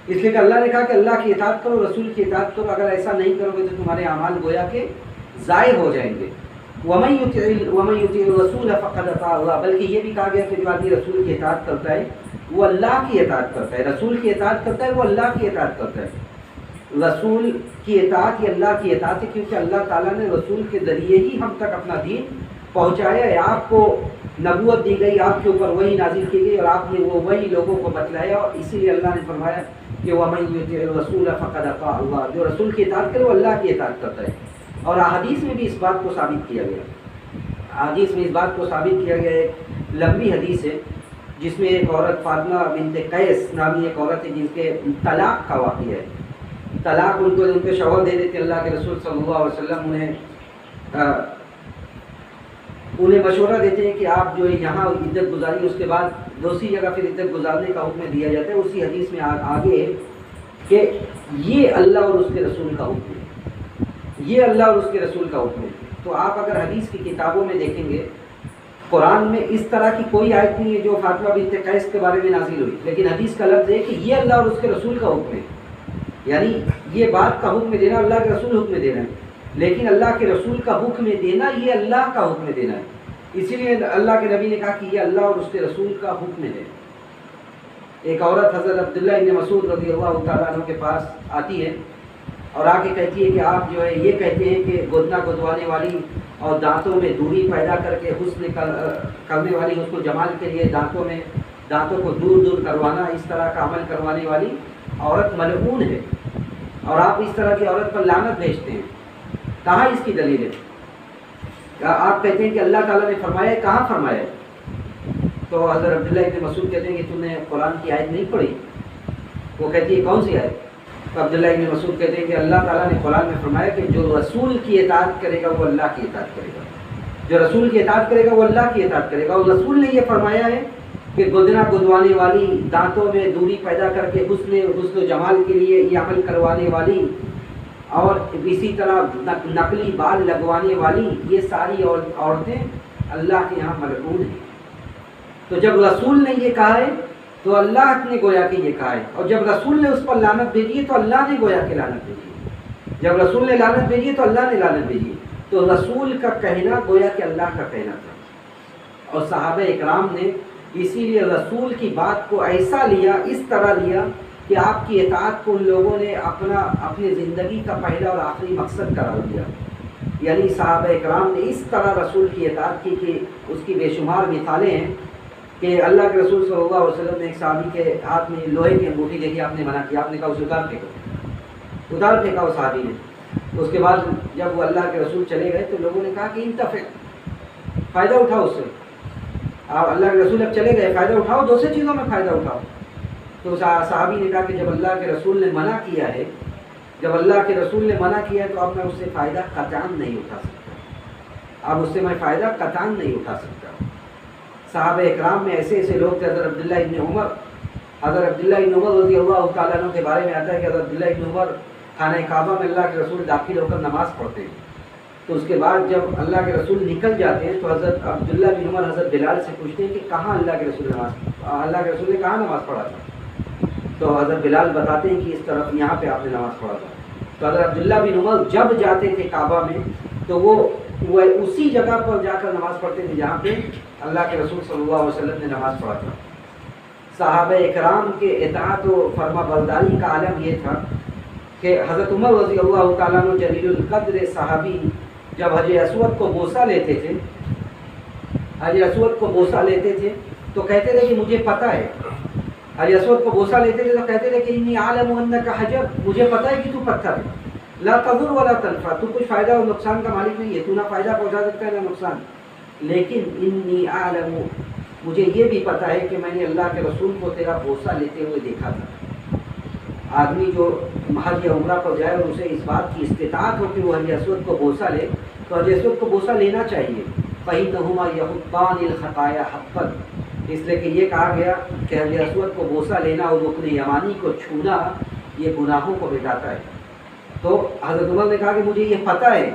اس لیے کہ اللہ نے کہا کہ اللہ کی اطاعت کرو, رسول کی اطاعت کرو. اگر ایسا نہیں کرو گے تو تمہارے اعمال گویا کہ ضائع ہو جائیں گے. وَمَن يُطِعِ الرَّسُولَ فَقَدْ أَطَاعَ اللَّهَ. بلکہ یہ بھی کہا گیا کہ جو آدمی رسول کی اطاعت کرتا ہے وہ اللہ کی اطاعت کرتا ہے. رسول کی اطاعت کرتا ہے وہ اللہ کی اطاعت کرتا ہے. رسول کی اطاعت یہ اللہ کی اطاعت ہے, کیونکہ اللہ تعالیٰ نے رسول کے ذریعے ہی ہم تک اپنا دین پہنچایا ہے. آپ کو نبوت دی گئی, آپ کے اوپر وہی نازل کی گئی, اور آپ نے وہ وہی لوگوں کو بتلایا, اور اسی لیے اللہ نے فرمایا کہ وَمَن يُطِعِ الرَّسُولَ فَقَدْ أَطَاعَ اللَّهَ. جو رسول کی اطاعت کرے وہ اللہ کی اطاعت کرتا ہے. اور احادیث میں بھی اس بات کو ثابت کیا گیا. حدیث میں اس بات کو ثابت کیا گیا. ایک لمبی حدیث ہے جس میں ایک عورت فاطمہ بنت قیس نامی ایک عورت ہے جس کے طلاق کا واقعہ ہے. طلاق ان کے شوہر دے دیتے. اللہ کے رسول صلی اللہ علیہ وسلم انہیں مشورہ دیتے ہیں کہ آپ جو ہے یہاں عدت گزاری, اس کے بعد دوسری جگہ پھر عدت گزارنے کا حکم دیا جاتا ہے. اسی حدیث میں آگے ہے کہ یہ اللہ اور اس کے رسول کا حکم ہے, یہ اللہ اور اس کے رسول کا حکم ہے. تو آپ اگر حدیث کی کتابوں میں دیکھیں گے, قرآن میں اس طرح کی کوئی آیت نہیں ہے جو فاطمہ بنت قیس کے بارے میں نازل ہوئی, لیکن حدیث کا لفظ ہے کہ یہ اللہ اور اس کے رسول کا حکم ہے. یعنی یہ بات کا حکم دینا اللہ کے رسول حکم دینا ہے, لیکن اللہ کے رسول کا حکم دینا یہ اللہ کا حکم دینا ہے. اسی لیے اللہ کے نبی نے کہا کہ یہ اللہ اور اس کے رسول کا حکم ہے. ایک عورت حضرت عبداللہ ابن مسعود رضی اللہ تعالیٰ عنہ کے پاس آتی ہے اور آ کے کہتی ہے کہ آپ جو ہے یہ کہتے ہیں کہ گدنا گدوانے والی اور دانتوں میں دوری پیدا کر کے حسن کرنے والی, اس کو جمال کے لیے دانتوں کو دور دور کروانا, اس طرح کا عمل کروانے والی عورت ملعون ہے, اور آپ اس طرح کی عورت پر لعنت بھیجتے ہیں. کہاں اس کی دلیل ہے؟ آپ کہتے ہیں کہ اللہ تعالیٰ نے فرمایا ہے, کہاں فرمایا ہے؟ تو حضرت عبداللہ ابن مسعود کہتے ہیں کہ تم نے قرآن کی آیت نہیں پڑھی. وہ کہتی ہے کون سی آیت؟ تو عبداللہ ابن مسعود کہتے ہیں کہ اللہ تعالیٰ نے قرآن میں فرمایا کہ جو رسول کی اطاعت کرے گا وہ اللہ کی اطاعت کرے گا, جو رسول کی اطاعت کرے گا وہ اللہ کی اطاعت کرے گا. اور رسول نے یہ فرمایا ہے کہ گدنا گدوانے والی, دانتوں میں دوری پیدا کر کے حسن و جمال کے لیے یہ عمل کروانے والی, اور اسی طرح نقلی بال لگوانے والی, یہ ساری عورتیں اللہ کے یہاں ملعون ہیں. تو جب رسول نے یہ کہا ہے تو اللہ نے گویا کہ یہ کہا ہے, اور جب رسول نے اس پر لعنت بھیجی ہے تو اللہ نے گویا کہ لعنت بھیجی ہے. جب رسول نے لعنت بھیجی ہے تو اللہ نے لعنت بھیجی ہے. تو رسول کا کہنا گویا کہ اللہ کا کہنا تھا, اور صحابہ اکرام نے اسی لیے رسول کی بات کو ایسا لیا, اس طرح لیا کہ آپ کی اطاعت کو ان لوگوں نے اپنی زندگی کا پہلا اور آخری مقصد قرار دیا. یعنی صحابہ اکرام نے اس طرح رسول کی اطاعت کی کہ اس کی بے شمار مثالیں ہیں. کہ اللہ کے رسول صلی اللہ علیہ وسلم نے ایک صحابی کے ہاتھ میں لوہے کی انگوٹھی دیکھی, آپ نے منع کیا, آپ نے کہا اسے اتار پھینکا وہ صحابی نے. اس کے بعد جب وہ اللہ کے رسول چلے گئے تو لوگوں نے کہا کہ انتفع, فائدہ اٹھاؤ اس سے. آپ اللہ کے رسول اب چلے گئے, فائدہ اٹھاؤ, دوسری چیزوں میں فائدہ اٹھاؤ. تو صحابی نے کہا کہ جب اللہ کے رسول نے منع کیا ہے, جب اللہ کے رسول نے منع کیا ہے تو اب میں اس سے فائدہ قطعاً نہیں اٹھا سکتا, اب اس سے میں فائدہ قطعاً نہیں اٹھا سکتا. صحابہ اکرام میں ایسے ایسے لوگ تھے. حضرت عبداللہ ابن عمر رضی اللہ تعالیٰ عنہ کے بارے میں آتا ہے کہ حضرت عبداللہ ابن عمر خانہ کعبہ میں اللہ کے رسول داخل ہو کر نماز پڑھتے ہیں. تو اس کے بعد جب اللہ کے رسول نکل جاتے ہیں تو حضرت عبداللہ بن عمر حضرت بلال سے پوچھتے ہیں کہ کہاں اللہ کے رسول نے کہاں نماز پڑھا تھا؟ تو حضرت بلال بتاتے ہیں کہ اس طرف یہاں پہ آپ نے نماز پڑھا تھا. تو حضرت عبداللہ بن عمر جب جاتے تھے کعبہ میں تو وہ اسی جگہ پر جا کر نماز پڑھتے تھے جہاں پہ اللہ کے رسول صلی اللہ علیہ وسلم نے نماز پڑھا تھا. صحابہ اکرام کے اطاعت و فرما برداری کا عالم یہ تھا کہ حضرت عمر رضی اللہ تعالیٰ عنہ جلیل القدر صحابی جب حجر اسود کو بوسہ لیتے تھے، حجر اسود کو بوسہ لیتے تھے تو کہتے تھے کہ مجھے پتہ ہے، حجر اسود کو بوسہ لیتے تھے تو کہتے تھے کہ انی عالم انک حجر، مجھے پتہ ہے کہ تو پتھر ہے، لا تضر ولا تنفع، تو کچھ فائدہ اور نقصان کا مالک نہیں ہے، تو نہ فائدہ پہنچا سکتا ہے نہ نقصان، لیکن انی عالم، مجھے یہ بھی پتہ ہے کہ میں نے اللہ کے رسول کو تیرا بوسہ لیتے ہوئے دیکھا تھا۔ آدمی جو حج یا عمرہ پر جائے اور اسے اس بات کی استطاعت ہو کہ وہ حجر اسود کو بوسہ لے تو حجر اسود کو بوسہ لینا چاہیے۔ فَإِنَّهُمَا يَحُطَّانِ الْخَطَايَا حَقًّا، اس لیے کہ یہ کہا گیا کہ حجر اسود کو بوسہ لینا اور رکن یمانی کو چھونا یہ گناہوں کو مٹاتا ہے۔ تو حضرت عمر نے کہا کہ مجھے یہ پتہ ہے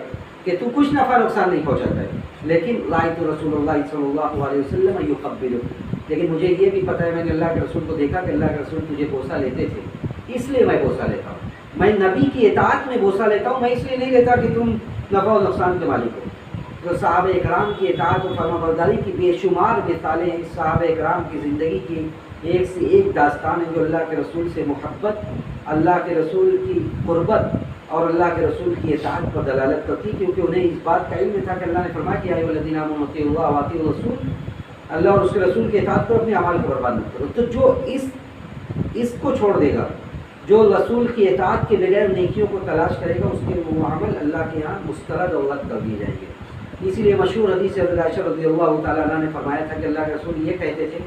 کہ تو کچھ نفع نقصان نہیں پہنچاتا ہے، لیکن رأیت رسول اللہ صلی اللہ علیہ وسلم یقبلہ، لیکن مجھے یہ بھی پتہ ہے میں نے اللہ کے رسول کو دیکھا کہ اللہ کے رسول تجھے بوسہ لیتے تھے، اس لیے میں بوسہ لیتا ہوں، میں نبی کی اطاعت میں بوسہ لیتا ہوں، میں اس لیے نہیں لیتا کہ تم نفع و نقصان کے مالک ہو۔ تو صحابہ اکرام کی اطاعت و فرما برداری کی بے شمار مثالیں ہیں، صحابہ اکرام کی زندگی کی ایک سے ایک داستان ہے جو اللہ کے رسول سے محبت، اللہ کے رسول کی قربت اور اللہ کے رسول کی اطاعت پر دلالت کرتی، کیونکہ انہیں اس بات کا علم تھا کہ اللہ نے فرمایا کہ ايها الذين آمنوا اطيعوا الله واطيعوا الرسول، اللہ اور اس کے رسول کی اطاعت پر اپنے اعمال کو برباد مت کرو۔ تو جو اس کو چھوڑ دے گا، جو رسول کی اطاعت کے بغیر نیکیوں کو تلاش کرے گا، اس کے وہ عمل اللہ کے ہاں مسترد اور رد کر دیے جائیں گے۔ اسی لیے مشہور حدیث حضرت عائشہ رضی اللہ تعالیٰ عنہ نے فرمایا تھا کہ اللہ کے رسول یہ کہتے تھے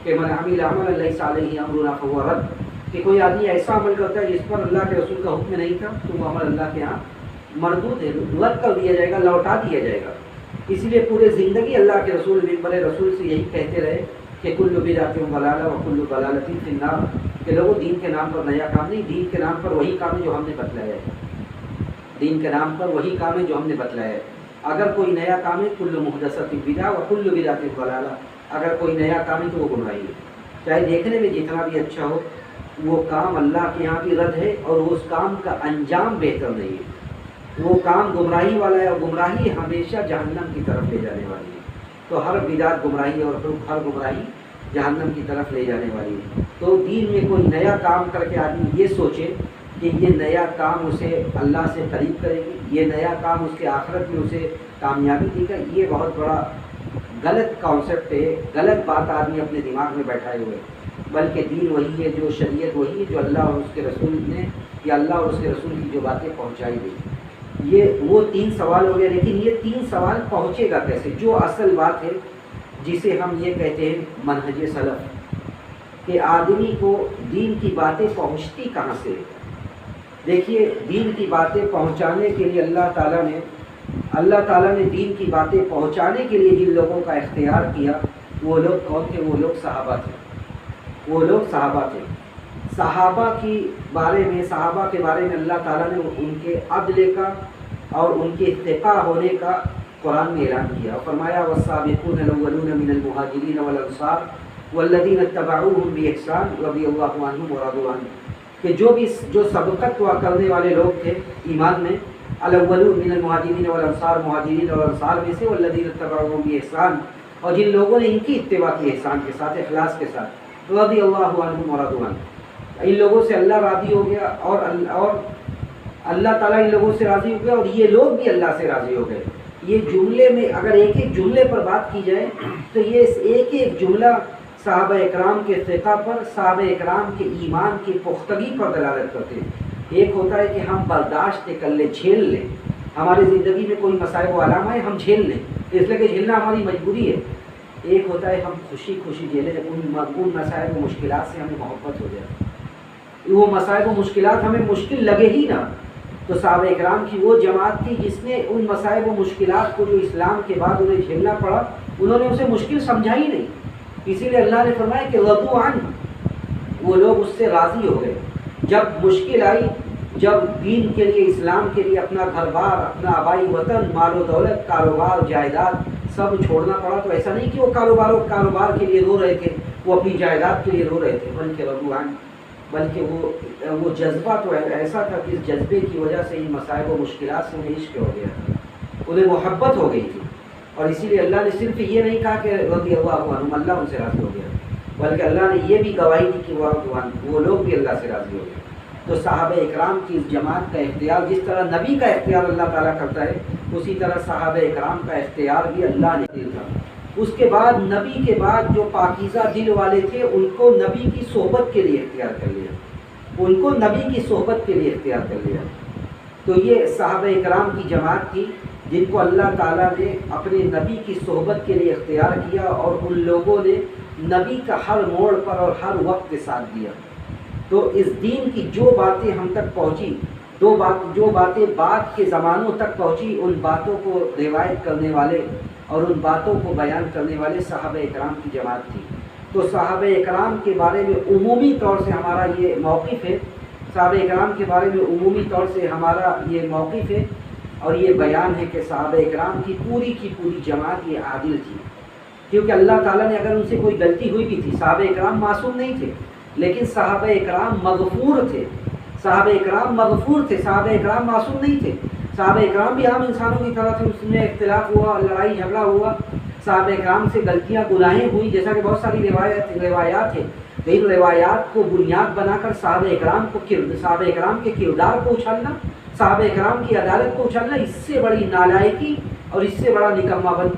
کہ من عمل عملا لیس علیہ امرنا فہو رد، کہ کوئی آدمی ایسا عمل کرتا ہے جس پر اللہ کے رسول کا حکم نہیں تھا تو وہ عمل اللہ کے ہاں مردود ہے، رد کر دیا جائے گا، لوٹا دیا جائے گا۔ اسی لیے پورے زندگی اللہ کے رسول منبر رسول سے یہی کہتے رہے کہ کل بدعۃ ضلالہ وکل ضلالۃ فی النار، کہ لوگوں دین کے نام پر نیا کام نہیں، دین کے نام پر وہی کام ہے جو ہم نے بتلایا ہے، دین کے نام پر وہی کام ہے جو ہم نے بتلایا ہے۔ اگر کوئی نیا کام ہے کل محدثۃ بدعہ وکل بدعۃ ضلالہ، اگر کوئی نیا کام ہے تو وہ گمراہی ہے، چاہے دیکھنے میں جتنا بھی اچھا ہو، وہ کام اللہ کے یہاں بھی رد ہے اور اس کام کا انجام بہتر نہیں ہے، وہ کام گمراہی والا ہے، اور گمراہی ہمیشہ جہنم کی طرف لے جانے والی ہے۔ تو ہر بدعت گمراہی اور ہر گمراہی جہنم کی طرف لے جانے والی ہے۔ تو دین میں کوئی نیا کام کر کے آدمی یہ سوچے کہ یہ نیا کام اسے اللہ سے قریب کرے گی، یہ نیا کام اس کے آخرت میں اسے کامیابی دے گا، یہ بہت بڑا غلط کانسیپٹ ہے، غلط بات آدمی اپنے دماغ میں بیٹھائے ہوئے، بلکہ دین وہی ہے، جو شریعت وہی ہے جو اللہ اور اس کے رسول نے، یا اللہ اور اس کے رسول کی جو باتیں پہنچائی گئی۔ یہ وہ 3 سوال ہو گئے، لیکن یہ 3 سوال پہنچے گا کیسے؟ جو اصل بات ہے جسے ہم یہ کہتے ہیں منہج سلف، کہ آدمی کو دین کی باتیں پہنچتی کہاں سے؟ دیکھیے، دین کی باتیں پہنچانے کے لیے اللہ تعالیٰ نے دین کی باتیں پہنچانے کے لیے جن لوگوں کا اختیار کیا وہ لوگ کون تھے؟ وہ لوگ صحابہ تھے، وہ لوگ صحابہ تھے۔ صحابہ کے بارے میں اللہ تعالیٰ نے ان کے عدل کا اور ان کے اتقاء ہونے کا قرآن میں اعلان کیا، اور فرمایا والسابقون الاولون من المہاجرین والانصار والذین اتبعوهم بإحسان رضی اللہ عنہم ورضوا عنہ، کہ جو سبقت ہوا کرنے والے لوگ تھے ایمان میں، الاولون من المہاجرین والانصار، مہاجرین اور انصار میں سے، والذین اتبعوهم بإحسان، اور جن لوگوں نے ان کی اتباع کی احسان کے ساتھ، اخلاص کے ساتھ، رضی اللہ عنہم ورضوا عنہ، ان لوگوں سے اللہ راضی ہو گیا اور اللہ تعالیٰ ان لوگوں سے راضی ہو گیا اور یہ لوگ بھی اللہ سے راضی ہو گئے۔ یہ جملے میں اگر ایک ایک جملے پر بات کی جائے تو یہ ایک ایک جملہ صحابہ اکرام کے ثقہ پر، صحابہ اکرام کے ایمان کی پختگی پر دلالت کرتے ہیں۔ ایک ہوتا ہے کہ ہم برداشت کر لیں، جھیل لیں، ہماری زندگی میں کوئی مصائب و علامہ ہے ہم جھیل لیں، اس لیے کہ جھیلنا ہماری مجبوری ہے۔ ایک ہوتا ہے ہم خوشی خوشی جھیلیں، ان مسائب و مشکلات سے ہمیں محبت ہو جائے، وہ مسائب و مشکلات ہمیں مشکل لگے ہی نہ۔ تو صحابہ اکرام کی وہ جماعت تھی جس نے ان مسائب و مشکلات کو جو اسلام کے بعد انہیں جھیلنا پڑا، انہوں نے اسے مشکل سمجھا ہی نہیں، اسی لیے اللہ نے فرمایا کہ رضوا عنہ، وہ لوگ اس سے راضی ہو گئے۔ جب مشکل آئی، جب دین کے لیے، اسلام کے لیے اپنا گھر بار، اپنا آبائی وطن، مال و دولت، کاروبار، جائیداد سب چھوڑنا پڑا، تو ایسا نہیں کہ وہ کاروبار کے لیے رو رہے تھے، وہ اپنی جائیداد کے لیے رو رہے تھے، بلکہ رضوا عنہ، بلکہ وہ جذبہ تو ایسا تھا کہ اس جذبے کی وجہ سے ان مسائب و مشکلات سے انہیں عشق ہو گیا تھا، انہیں محبت ہو گئی تھی، اور اسی لیے اللہ نے صرف یہ نہیں کہا کہ رضی اللہ عنہم، اللہ ان سے راضی ہو گیا، بلکہ اللہ نے یہ بھی گواہی دی کہ وہ لوگ بھی اللہ سے راضی ہو گئے۔ تو صحابہ اکرام کی اس جماعت کا اختیار جس طرح نبی کا اختیار اللہ تعالیٰ کرتا ہے، اسی طرح صحابہ اکرام کا اختیار بھی اللہ نے دیا تھا۔ اس کے بعد نبی کے بعد جو پاکیزہ دل والے تھے ان کو نبی کی صحبت کے لیے اختیار کر لیا، ان کو نبی کی صحبت کے لیے اختیار کر لیا۔ تو یہ صحابہ اکرام کی جماعت تھی جن کو اللہ تعالیٰ نے اپنے نبی کی صحبت کے لیے اختیار کیا، اور ان لوگوں نے نبی کا ہر موڑ پر اور ہر وقت کے ساتھ دیا۔ تو اس دین کی جو باتیں ہم تک پہنچی، جو باتیں بعد کے زمانوں تک پہنچی، ان باتوں کو روایت کرنے والے اور ان باتوں کو بیان کرنے والے صحابہ اکرام کی جماعت تھی۔ تو صحابہ اکرام کے بارے میں عمومی طور سے ہمارا یہ موقف ہے، صحابہ اکرام کے بارے میں عمومی طور سے ہمارا یہ موقف ہے اور یہ بیان ہے کہ صحابہ اکرام کی پوری جماعت یہ عادل تھی، کیونکہ اللہ تعالیٰ نے اگر ان سے کوئی غلطی ہوئی بھی تھی، صحابہ اکرام معصوم نہیں تھے، لیکن صحابہ اکرام مغفور تھے، صحابہ اکرام مغفور تھے، صحابہ اکرام معصوم نہیں تھے، صحابہ اکرام بھی عام انسانوں کی طرح تھے، اس میں اختلاف ہوا، لڑائی جھگڑا ہوا، صحابہ اکرام سے غلطیاں گناہیں ہوئی، جیسا کہ بہت ساری روایات ہیں، ان روایات کو بنیاد بنا کر صحابہ اکرام کے کردار کو اچھالنا، صحابہ اکرام کی عدالت کو اچھالنا، اس سے بڑی نالائکی اور اس سے بڑا نکماپن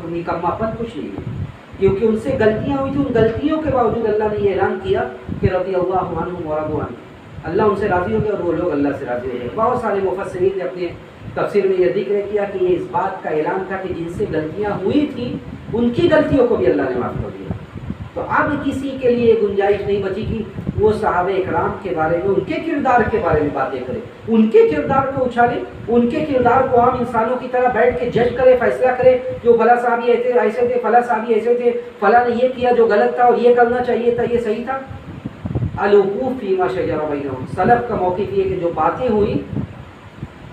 کچھ نہیں ہے، کیونکہ ان سے غلطیاں ہوئی تھیں، ان غلطیوں کے باوجود اللہ نے یہ اعلان کیا کہ رضی اللہ عنہم ورضوا عنہ، اللہ ان سے راضی ہو گیا اور وہ لوگ اللہ سے راضی ہو گئے۔ بہت سارے مفسرین نے اپنے تفسیر میں یہ ذکر کیا کہ یہ اس بات کا اعلان تھا کہ جن سے غلطیاں ہوئی تھیں ان کی غلطیوں کو بھی اللہ نے معاف کر دیا۔ تو اب کسی کے لیے گنجائش نہیں بچی کہ وہ صحابہ اکرام کے بارے میں، ان کے کردار کے بارے میں باتیں کرے، ان کے کردار کو اچھالے، ان کے کردار کو عام انسانوں کی طرح بیٹھ کے جج کرے، فیصلہ کرے کہ فلاں صحابی ایسے تھے، فلاں صحابی ایسے تھے، فلاں نے یہ کیا جو غلط تھا اور یہ کرنا چاہیے تھا، یہ صحیح تھا۔ الوقوف فیما شجر بینہم، سلف کا موقف یہ کہ جو باتیں ہوئی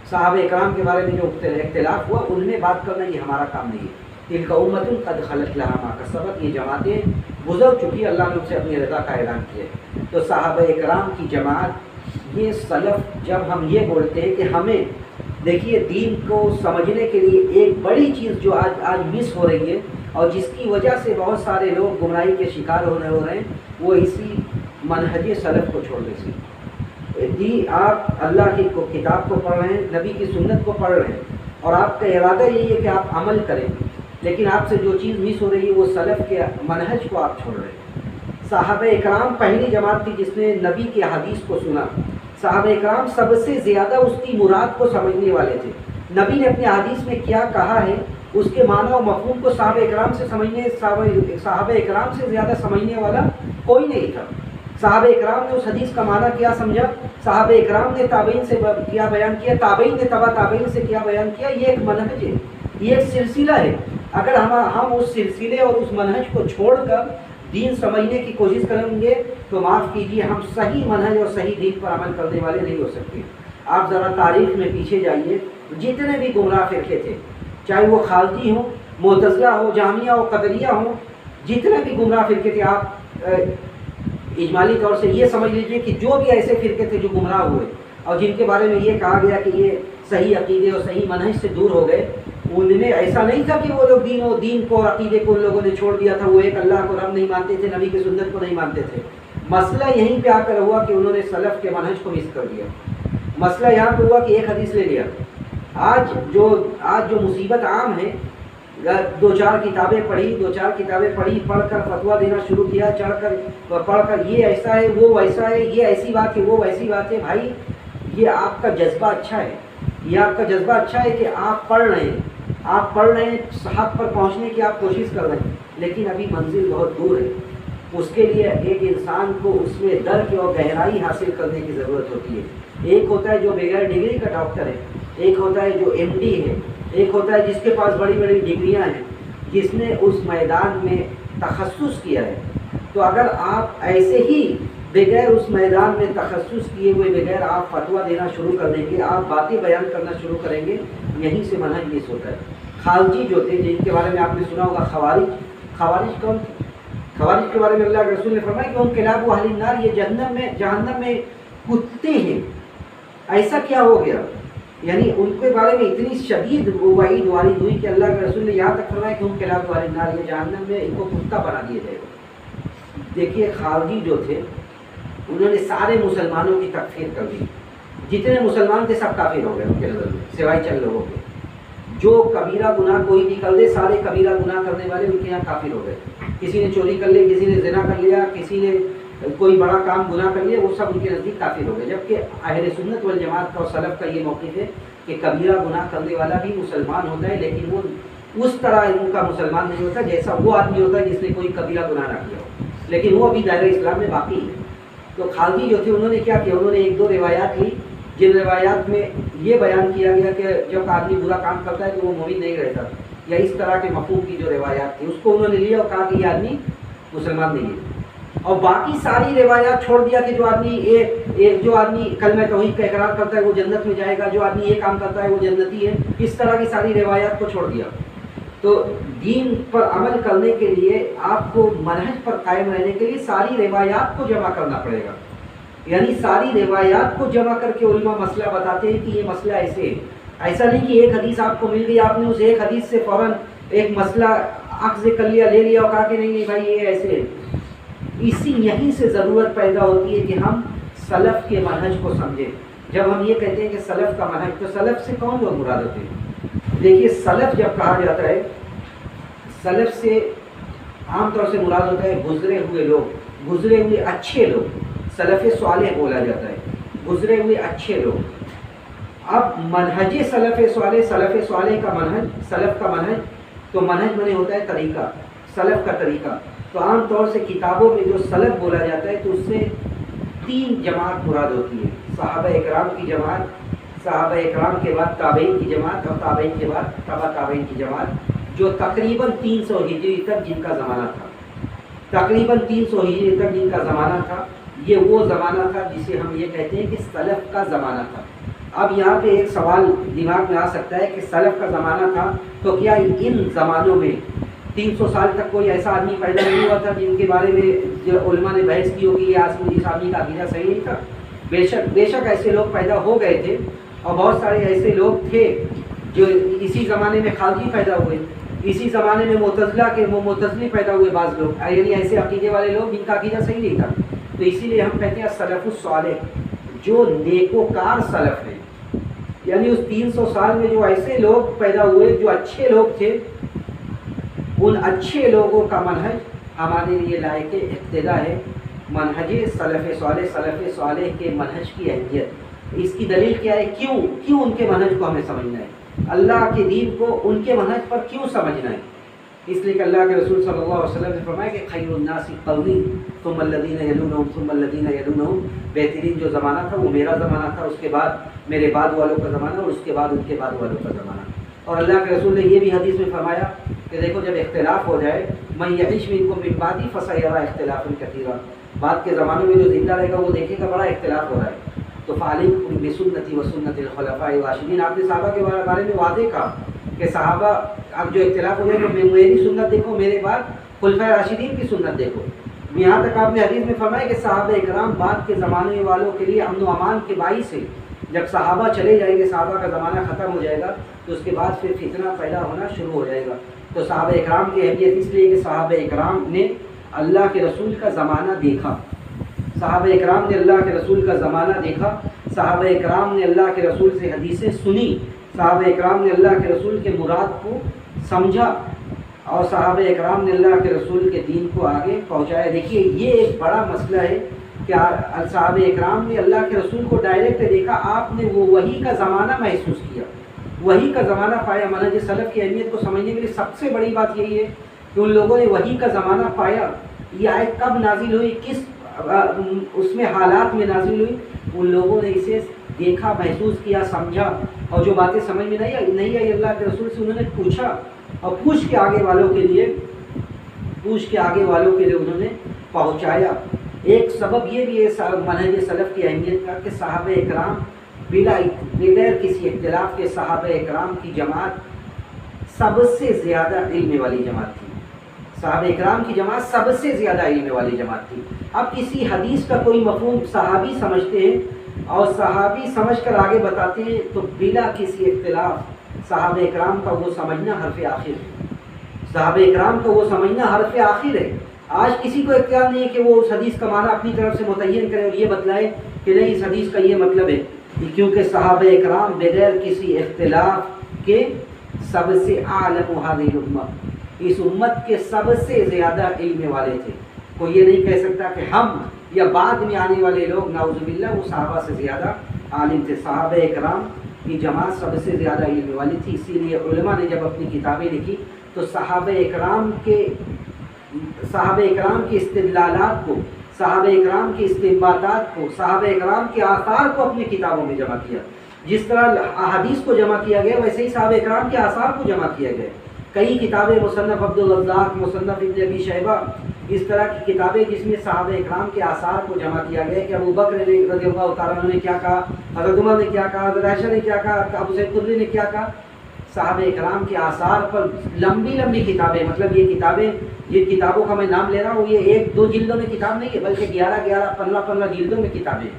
صحابہ اکرام کے بارے میں، جو اختلاف ہوا، ان میں بات کرنا یہ ہمارا کام نہیں ہے۔ تلک امۃ قد خلت لہا ما کسبت، یہ جماعتیں گزر چکی، اللہ نے ان سے اپنی رضا کا اعلان کیا۔ تو صحابہ اکرام کی جماعت، یہ سلف، جب ہم یہ بولتے ہیں کہ ہمیں دیکھیے دین کو سمجھنے کے لیے ایک بڑی چیز جو آج مس ہو رہی ہے اور جس کی وجہ سے بہت سارے لوگ گمراہی کے شکار ہو رہے ہیں، وہ اسی منہج سلف کو چھوڑنے سے۔ آپ اللہ کی کتاب کو پڑھ رہے ہیں، نبی کی سنت کو پڑھ رہے ہیں اور آپ کا ارادہ یہی ہے کہ آپ عمل کریں، لیکن آپ سے جو چیز مس ہو رہی ہے وہ سلف کے منہج کو آپ چھوڑ رہے ہیں۔ صحابہ اکرام پہلی جماعت تھی جس نے نبی کے حدیث کو سنا، صحابہ اکرام سب سے زیادہ اس کی مراد کو سمجھنے والے تھے، نبی نے اپنے حدیث میں کیا کہا ہے اس کے معنی و مفہوم کو صحابہ اکرام سے زیادہ سمجھنے والا کوئی نہیں تھا۔ صحابہ اکرام نے اس حدیث کا معنی کیا سمجھا، صحابہ اکرام نے تابعین سے کیا بیان کیا، تابعین نے تبع تابعین سے کیا بیان کیا، یہ ایک منہج ہے، یہ ایک سلسلہ ہے۔ اگر ہم اس سلسلے اور اس منہج کو چھوڑ کر دین سمجھنے کی کوشش کریں گے تو معاف کیجیے، ہم صحیح منہج اور صحیح دین پر عمل کرنے والے نہیں ہو سکتے۔ آپ ذرا تاریخ میں پیچھے جائیے، جتنے بھی گمراہ فرقے تھے، چاہے وہ خارجی ہوں، معتزلہ ہو، جہمیہ ہو، قدریہ ہوں، جتنے بھی گمراہ فرقے تھے، آپ اجمالی طور سے یہ سمجھ لیجئے کہ جو بھی ایسے فرقے تھے جو گمراہ ہوئے اور جن کے بارے میں یہ کہا گیا کہ یہ صحیح عقیدے اور صحیح منہج سے دور ہو گئے، ان میں ایسا نہیں تھا کہ وہ لوگ دین کو اور عقیدے کو ان لوگوں نے چھوڑ دیا تھا، وہ ایک اللہ کو رب نہیں مانتے تھے، نبی کی سنت کو نہیں مانتے تھے۔ مسئلہ یہیں پہ آ کر ہوا کہ انہوں نے سلف کے منہج کو مس کر دیا۔ مسئلہ یہاں پہ ہوا کہ ایک حدیث لے لیا۔ آج جو مصیبت عام ہے، دو چار کتابیں پڑھی، پڑھ کر فتویٰ دینا شروع کیا، پڑھ کر یہ ایسا ہے، وہ ویسا ہے، یہ ایسی بات ہے، وہ ویسی بات ہے۔ بھائی یہ آپ کا جذبہ اچھا ہے، یہ آپ کا جذبہ اچھا ہے کہ آپ پڑھ رہے ہیں، حق پر پہنچنے کی آپ کوشش کر رہے ہیں، لیکن ابھی منزل بہت دور ہے۔ اس کے لیے ایک انسان کو اس میں درک اور گہرائی حاصل کرنے کی ضرورت ہوتی ہے۔ ایک ہوتا ہے جو بغیر ڈگری کا ڈاکٹر ہے، ایک ہوتا ہے جو ایم ڈی ہے، ایک ہوتا ہے جس کے پاس بڑی بڑی ڈگریاں ہیں، جس نے اس میدان میں تخصص کیا ہے۔ تو اگر آپ ایسے ہی بغیر اس میدان میں تخصص کیے ہوئے بغیر آپ فتویٰ دینا شروع کر دیں گے، آپ باتیں بیان کرنا شروع کریں گے، یہیں سے منہج مس ہوتا ہے۔ خارجی جو تھے، جن کے بارے میں آپ نے سنا ہوگا، خوارج کون تھے؟ خوارج کے بارے میں اللہ کے رسول نے فرمایا کہ ان کلاب اہل النار، یہ جہنم میں کتے ہیں۔ ایسا کیا ہو گیا؟ یعنی ان کے بارے میں اتنی شدید وعید وارد ہوئی کہ اللہ کے رسول نے یہاں تک فرمایا کہ ان کلاب اہل النار، یہ جہنم میں ان کو کتا بنا دیا جائے گا۔ دیکھیے خارجی جو تھے انہوں نے سارے مسلمانوں کی تکفیر کر دی، جتنے مسلمان تھے سب کافر ہو گئے ان کے نظر میں، سوائے چند لوگوں کے. جو کبیرہ گناہ کوئی بھی کر دے، سارے کبیرہ گناہ کرنے والے ان کے یہاں کافر ہو گئے. کسی نے چوری کر لی، کسی نے زنا کر لیا، کسی نے کوئی بڑا کام گناہ کر لیا، وہ سب ان کے نزدیک کافر ہو گئے. جبکہ اہل سنت والجماعت کا اور سلف کا یہ موقف ہے کہ کبیرہ گناہ کرنے والا بھی مسلمان ہوتا ہے، لیکن وہ اس طرح ان کا مسلمان نہیں ہوتا جیسا وہ آدمی ہوتا ہے جس نے کوئی کبیرہ گناہ نہ کیا ہو، لیکن وہ ابھی دائرہ اسلام میں باقی ہے. تو خالدی جو تھے انہوں نے کیا کیا، انہوں نے ایک دو روایات لی جن روایات میں یہ بیان کیا گیا کہ جب آدمی برا کام کرتا ہے تو وہ مومن نہیں رہتا، یا اس طرح کے مفہوم کی جو روایات تھی اس کو انہوں نے لیا اور کہا کہ یہ آدمی مسلمان نہیں ہے. اور باقی ساری روایات چھوڑ دیا کہ جو آدمی کلمہ توحید کا اقرار کرتا ہے وہ جنت میں جائے گا، جو آدمی یہ کام کرتا ہے وہ جنتی ہے. اس طرح کی ساری روایات کو چھوڑ دیا. تو دین پر عمل کرنے کے لیے آپ کو منہج پر قائم رہنے کے لیے ساری روایات کو جمع کرنا پڑے گا. یعنی ساری روایات کو جمع کر کے علماء مسئلہ بتاتے ہیں کہ یہ مسئلہ ایسے ہے. ایسا نہیں کہ ایک حدیث آپ کو مل گئی، آپ نے اس ایک حدیث سے فوراً ایک مسئلہ اخذ کر لیا، لے لیا اور کہا کہ نہیں بھائی یہ ایسے ہے. یہیں سے ضرورت پیدا ہوتی ہے کہ ہم سلف کے منہج کو سمجھیں. جب ہم یہ کہتے ہیں کہ سلف کا منہج، تو سلف سے کون لوگ مراد ہوتے ہیں؟ دیکھیے سلف جب کہا جاتا ہے، سلف سے عام طور سے مراد ہوتا ہے گزرے ہوئے لوگ، گزرے ہوئے اچھے لوگ. سلف صالح بولا جاتا ہے، گزرے ہوئے اچھے لوگ. اب منہج سلف صالح، سلف صالح کا منہج، سلف کا منہج، تو منہج میں ہوتا ہے طریقہ، سلف کا طریقہ. تو عام طور سے کتابوں میں جو سلف بولا جاتا ہے تو اس سے تین جماعت مراد ہوتی ہے. صحابہ اکرام کی جماعت، صحابہ اکرام کے بعد تابعین کی جماعت، اور تابعین کے بعد تبع تابعین کی جماعت، جو تقریباً 300 ہجری تک جن کا زمانہ تھا. تقریباً 300 ہجری تک جن کا زمانہ تھا، یہ وہ زمانہ تھا جسے ہم یہ کہتے ہیں کہ سلف کا زمانہ تھا. اب یہاں پہ ایک سوال دماغ میں آ سکتا ہے کہ سلف کا زمانہ تھا تو کیا ان زمانوں میں 300 سال تک کوئی ایسا آدمی پیدا نہیں ہوا تھا جن کے بارے میں جو علماء نے بحث کی ہوگی یہ اس آدمی کا عقیدہ صحیح نہیں تھا؟ بے شک ایسے لوگ پیدا ہو گئے تھے، اور بہت سارے ایسے لوگ تھے جو اسی زمانے میں خالدی پیدا ہوئے، اسی زمانے میں معتزلی پیدا ہوئے بعض لوگ، یعنی ایسے عقیدے والے لوگ جن کا عقیدہ صحیح نہیں تھا. تو اسی لیے ہم کہتے ہیں سلف الصالح، جو نیکوکار سلف ہیں. یعنی اس 300 سال میں جو ایسے لوگ پیدا ہوئے جو اچھے لوگ تھے، ان اچھے لوگوں کا منہج ہمارے لیے لائق اقتدا ہے. منہج سلف صالح، سلف صالح کے منہج کی اہمیت، اس کی دلیل کیا ہے؟ کیوں ان کے منہج کو ہمیں سمجھنا ہے؟ اللہ کے دین کو ان کے منہج پر کیوں سمجھنا ہے؟ اس لیے کہ اللہ کے رسول صلی اللہ علیہ وسلم نے فرمایا کہ خیر الناس قرنی ثم الذین یلونہم ثم الذین یلونہم، بہترین جو زمانہ تھا وہ میرا زمانہ تھا، اس کے بعد میرے بعد والوں کا زمانہ، اور اس کے بعد ان کے بعد والوں کا زمانہ. اور اللہ کے رسول نے یہ بھی حدیث میں فرمایا کہ دیکھو جب اختلاف ہو جائے، من یعش منکم من بعدی فسیری اختلافا کثیرا، بعد کے زمانوں میں جو زندہ رہے گا وہ دیکھے گا بڑا اختلاف ہو رہا ہے. تو فعلیکم بسنتی و سنت الخلفاء الراشدین، آپ نے صحابہ کے بارے میں واضح کہا کہ صحابہ اب جو اختلاف ہو جائے گا میری سنت دیکھو، میرے بعد خلفاء راشدین کی سنت دیکھو. یہاں تک آپ نے حدیث میں فرمایا کہ صحابہ اکرام بعد کے زمانے والوں کے لیے امن و امان کے باعث سے، جب صحابہ چلے جائیں گے، صحابہ کا زمانہ ختم ہو جائے گا تو اس کے بعد پھر فتنہ پیدا ہونا شروع ہو جائے گا. تو صحابہ اکرام کی اہمیت اس لیے کہ صحابہ اکرام نے اللہ کے رسول کا زمانہ دیکھا، صحابہ اکرام نے اللہ کے رسول کا زمانہ دیکھا، صحابہ اکرام نے اللہ کے رسول سے حدیثیں سنی، صحابہ اکرام نے اللہ کے رسول کے مراد کو سمجھا، اور صحابہ اکرام نے اللہ کے رسول کے دین کو آگے پہنچایا. دیکھیے یہ ایک بڑا مسئلہ ہے کہ صحابہ اکرام نے اللہ کے رسول کو ڈائریکٹ دیکھا، آپ نے وہ وحی کا زمانہ محسوس کیا، وحی کا زمانہ پایا. منہج سلف کی اہمیت کو سمجھنے کے لیے سب سے بڑی بات یہی ہے کہ ان لوگوں نے وحی کا زمانہ پایا. یہ آیت کب نازل ہوئی، کس اس میں حالات میں نازل ہوئی، ان لوگوں نے اسے دیکھا، محسوس کیا، سمجھا، اور جو باتیں سمجھ میں نہیں آئی اللہ کے رسول سے انہوں نے پوچھا، اور پوچھ کے آگے والوں کے لیے انہوں نے پہنچایا. ایک سبب یہ بھی ہے منہج سلف کی اہمیت کا کہ صحابہ اکرام بغیر کسی اختلاف کے صحابہ اکرام کی جماعت سب سے زیادہ علم والی جماعت تھی. صحابہ اکرام کی جماعت سب سے زیادہ علم والی جماعت تھی. اب کسی حدیث کا کوئی مفہوم صحابی سمجھتے ہیں اور صحابی سمجھ کر آگے بتاتے ہیں تو بلا کسی اختلاف صحابہ اکرام کا وہ سمجھنا حرف آخر ہے. صحابہ اکرام کا وہ سمجھنا حرف آخر ہے. آج کسی کو اختیار نہیں ہے کہ وہ اس حدیث کا معنی اپنی طرف سے متعین کرے اور یہ بتلائے کہ نہیں اس حدیث کا یہ مطلب ہے. کیونکہ صحابہ اکرام بغیر کسی اختلاف کے سب سے عالم هذه الامہ، اس امت کے سب سے زیادہ علم والے تھے۔ کوئی یہ نہیں کہہ سکتا کہ ہم یا بعد میں آنے والے لوگ نعوذ باللہ وہ صحابہ سے زیادہ عالم تھے۔ صحابہ اکرام کی جماعت سب سے زیادہ علم والی تھی، اسی لیے علماء نے جب اپنی کتابیں لکھی تو صحابہ اکرام کی استدلالات کو، صحابہ اکرام کی استنباطات کو، صحابہ اکرام کے آثار کو اپنی کتابوں میں جمع کیا۔ جس طرح احادیث کو جمع کیا گیا ویسے ہی صحابہ اکرام کے آثار کو جمع کیا گیا۔ کئی کتابیں مصنف عبدالرزاق، مصنف ابن ابی شیبہ، اس طرح کی کتابیں جس میں صحابہ اکرام کے آثار کو جمع کیا گیا کہ ابو بکر رضی اللہ تعالیٰ عنہ نے کیا کہا، حضرت عمر نے کیا کہا، حضرت عائشہ نے کیا کہا، ابو سعید خدری نے کیا کہا۔ صحابہ اکرام کے آثار پر لمبی لمبی کتابیں، مطلب یہ کتابیں، جن کتابوں کا میں نام لے رہا ہوں یہ 1-2 جلدوں میں کتاب نہیں ہے بلکہ 11-11 15-15 جلدوں میں کتابیں ہیں۔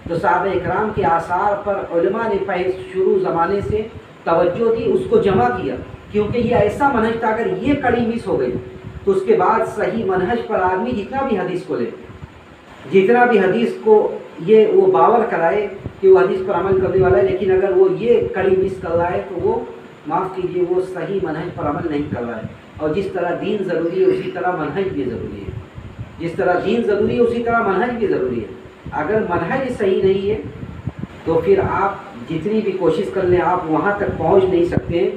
تو صحابہ اکرام کے آثار پر علماء نے شروع زمانے سے توجہ دی، اس کو جمع کیا، کیونکہ یہ ایسا منہج تھا اگر یہ کڑی مس ہو گئی تو اس کے بعد صحیح منہج پر آدمی جتنا بھی حدیث کو لے، جتنا بھی حدیث کو یہ وہ باور کرائے کہ وہ حدیث پر عمل کرنے والا ہے، لیکن اگر وہ یہ کڑی مس کر رہا ہے تو وہ معاف کیجیے وہ صحیح منہج پر عمل نہیں کر رہا ہے۔ اور جس طرح دین ضروری ہے اسی طرح منہج بھی ضروری ہے، جس طرح دین ضروری ہے اسی طرح منہج بھی ضروری ہے۔ اگر منہج صحیح نہیں ہے تو پھر آپ جتنی بھی کوشش کر لیں آپ وہاں تک پہنچ نہیں سکتے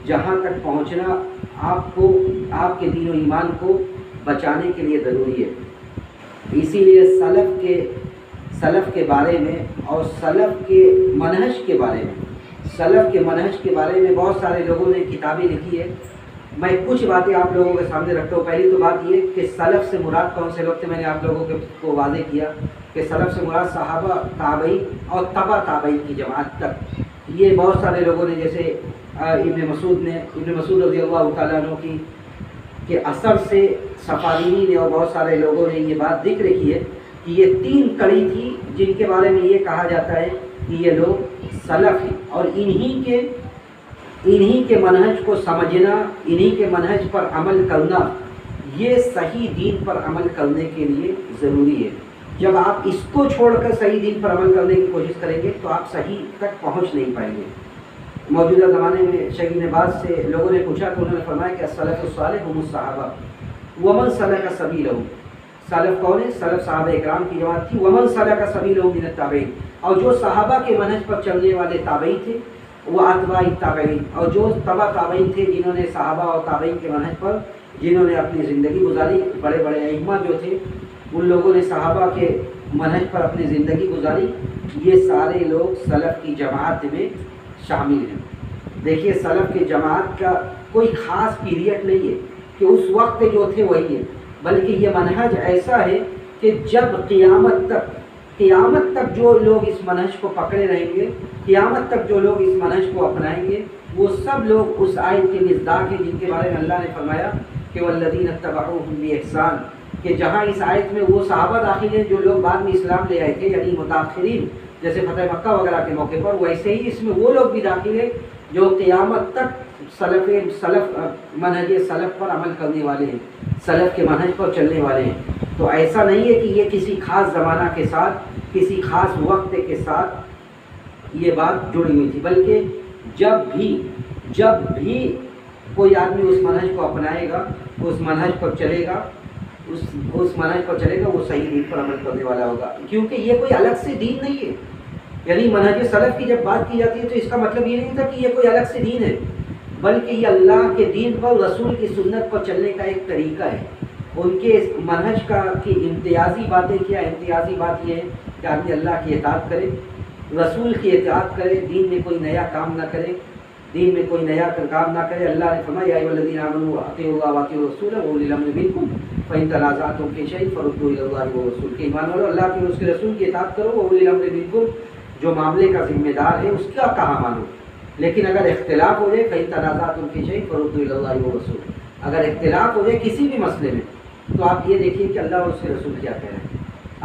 جہاں تک پہنچنا آپ کو، آپ کے دین و ایمان کو بچانے کے لیے ضروری ہے۔ اسی لیے سلف کے بارے میں اور سلف کے منہج کے بارے میں بہت سارے لوگوں نے کتابیں لکھی ہے۔ میں کچھ باتیں آپ لوگوں کے سامنے رکھتا ہوں۔ پہلی تو بات یہ کہ سلف سے مراد کون سے لوگ تھے، میں نے آپ لوگوں کو واضح کیا کہ سلف سے مراد صحابہ، تابعین اور تبع تابعین کی جماعت تک۔ یہ بہت سارے لوگوں نے، جیسے ابن مسعود رضی اللہ تعالیٰ عنہ کے اثر سے صفارینی نے اور بہت سارے لوگوں نے یہ بات ذکر کی ہے کہ یہ 3 کڑی تھی جن کے بارے میں یہ کہا جاتا ہے کہ یہ لوگ سلف ہیں، اور انہی کے منہج کو سمجھنا، انہی کے منہج پر عمل کرنا یہ صحیح دین پر عمل کرنے کے لیے ضروری ہے۔ جب آپ اس کو چھوڑ کر صحیح دین پر عمل کرنے کی کوشش کریں گے تو آپ صحیح تک پہنچ نہیں پائیں گے۔ موجودہ زمانے میں شیخ ابن باز سے لوگوں نے پوچھا تو انہوں نے فرمایا کہ السلف الصالح هم الصحابہ ومن سلک سبیلہم۔ سلف کون ہے؟ سلف صحابہ اکرام کی جماعت تھی۔ ومن سلک سبیلہم من التابعین، اور جو صحابہ کے منہج پر چلنے والے تابعی تھے وہ اتباع التابعین، اور جو تبع تابعین تھے جنہوں نے صحابہ اور تابعین کے منہج پر جنہوں نے اپنی زندگی گزاری۔ بڑے بڑے ائمہ جو تھے ان لوگوں نے صحابہ کے منہج پر اپنی زندگی گزاری، یہ سارے لوگ سلف کی جماعت میں شامل ہیں۔ دیکھیے سلف کی جماعت کا کوئی خاص پیریڈ نہیں ہے کہ اس وقت جو تھے وہی ہے، بلکہ یہ منہج ایسا ہے کہ جب قیامت تک جو لوگ اس منہج کو پکڑے رہیں گے، قیامت تک جو لوگ اس منہج کو اپنائیں گے وہ سب لوگ اس آیت کے مصداق ہیں جن کے بارے میں اللہ نے فرمایا کہ والذین اتبعوہم بإحسان، کہ جہاں اس آیت میں وہ صحابہ داخل ہیں جو لوگ بعد میں اسلام لے آئے تھے، یعنی متاخرین جیسے فتح مکہ وغیرہ کے موقع پر، ویسے ہی اس میں وہ لوگ بھی داخل ہیں جو قیامت تک منہج سلف پر عمل کرنے والے ہیں، سلف کے منہج پر چلنے والے ہیں۔ تو ایسا نہیں ہے کہ یہ کسی خاص زمانہ کے ساتھ، کسی خاص وقت کے ساتھ یہ بات جڑی ہوئی تھی، بلکہ جب بھی کوئی آدمی اس منہج کو اپنائے گا، اس منہج پر چلے گا، وہ صحیح دین پر عمل کرنے والا ہوگا، کیونکہ یہ کوئی الگ سے دین نہیں ہے۔ یعنی منہج سلف کی جب بات کی جاتی ہے تو اس کا مطلب یہ نہیں تھا کہ یہ کوئی الگ سے دین ہے، بلکہ یہ اللہ کے دین پر، رسول کی سنت پر چلنے کا ایک طریقہ ہے۔ ان کے منہج کی امتیازی باتیں کیا؟ امتیازی بات یہ ہے کہ آدمی اللہ کی اطاعت کرے، رسول کی اطاعت کرے، دین میں کوئی نیا کام نہ کرے، اللہ نے فرمایا یا ایھا الذین آمنوا اطیعوا اللہ واطیعوا الرسول واولی الامر منکم فإن تنازعتم فی شیء فردوہ الی اللہ والرسول، کہ ایمان والو اللہ کی اور اس کے رسول کی اطاعت کرو، واولی الامر منکم، جو معاملے کا ذمہ دار ہے اس کا کہا مانو، لیکن اگر اختلاف ہو جائے فإن تنازعتم فی شیء فردوہ الی اللہ والرسول، اگر اختلاف ہو جائے کسی بھی مسئلے میں تو آپ یہ دیکھیے کہ اللہ اور اس کے رسول کیا کہہ رہے ہیں۔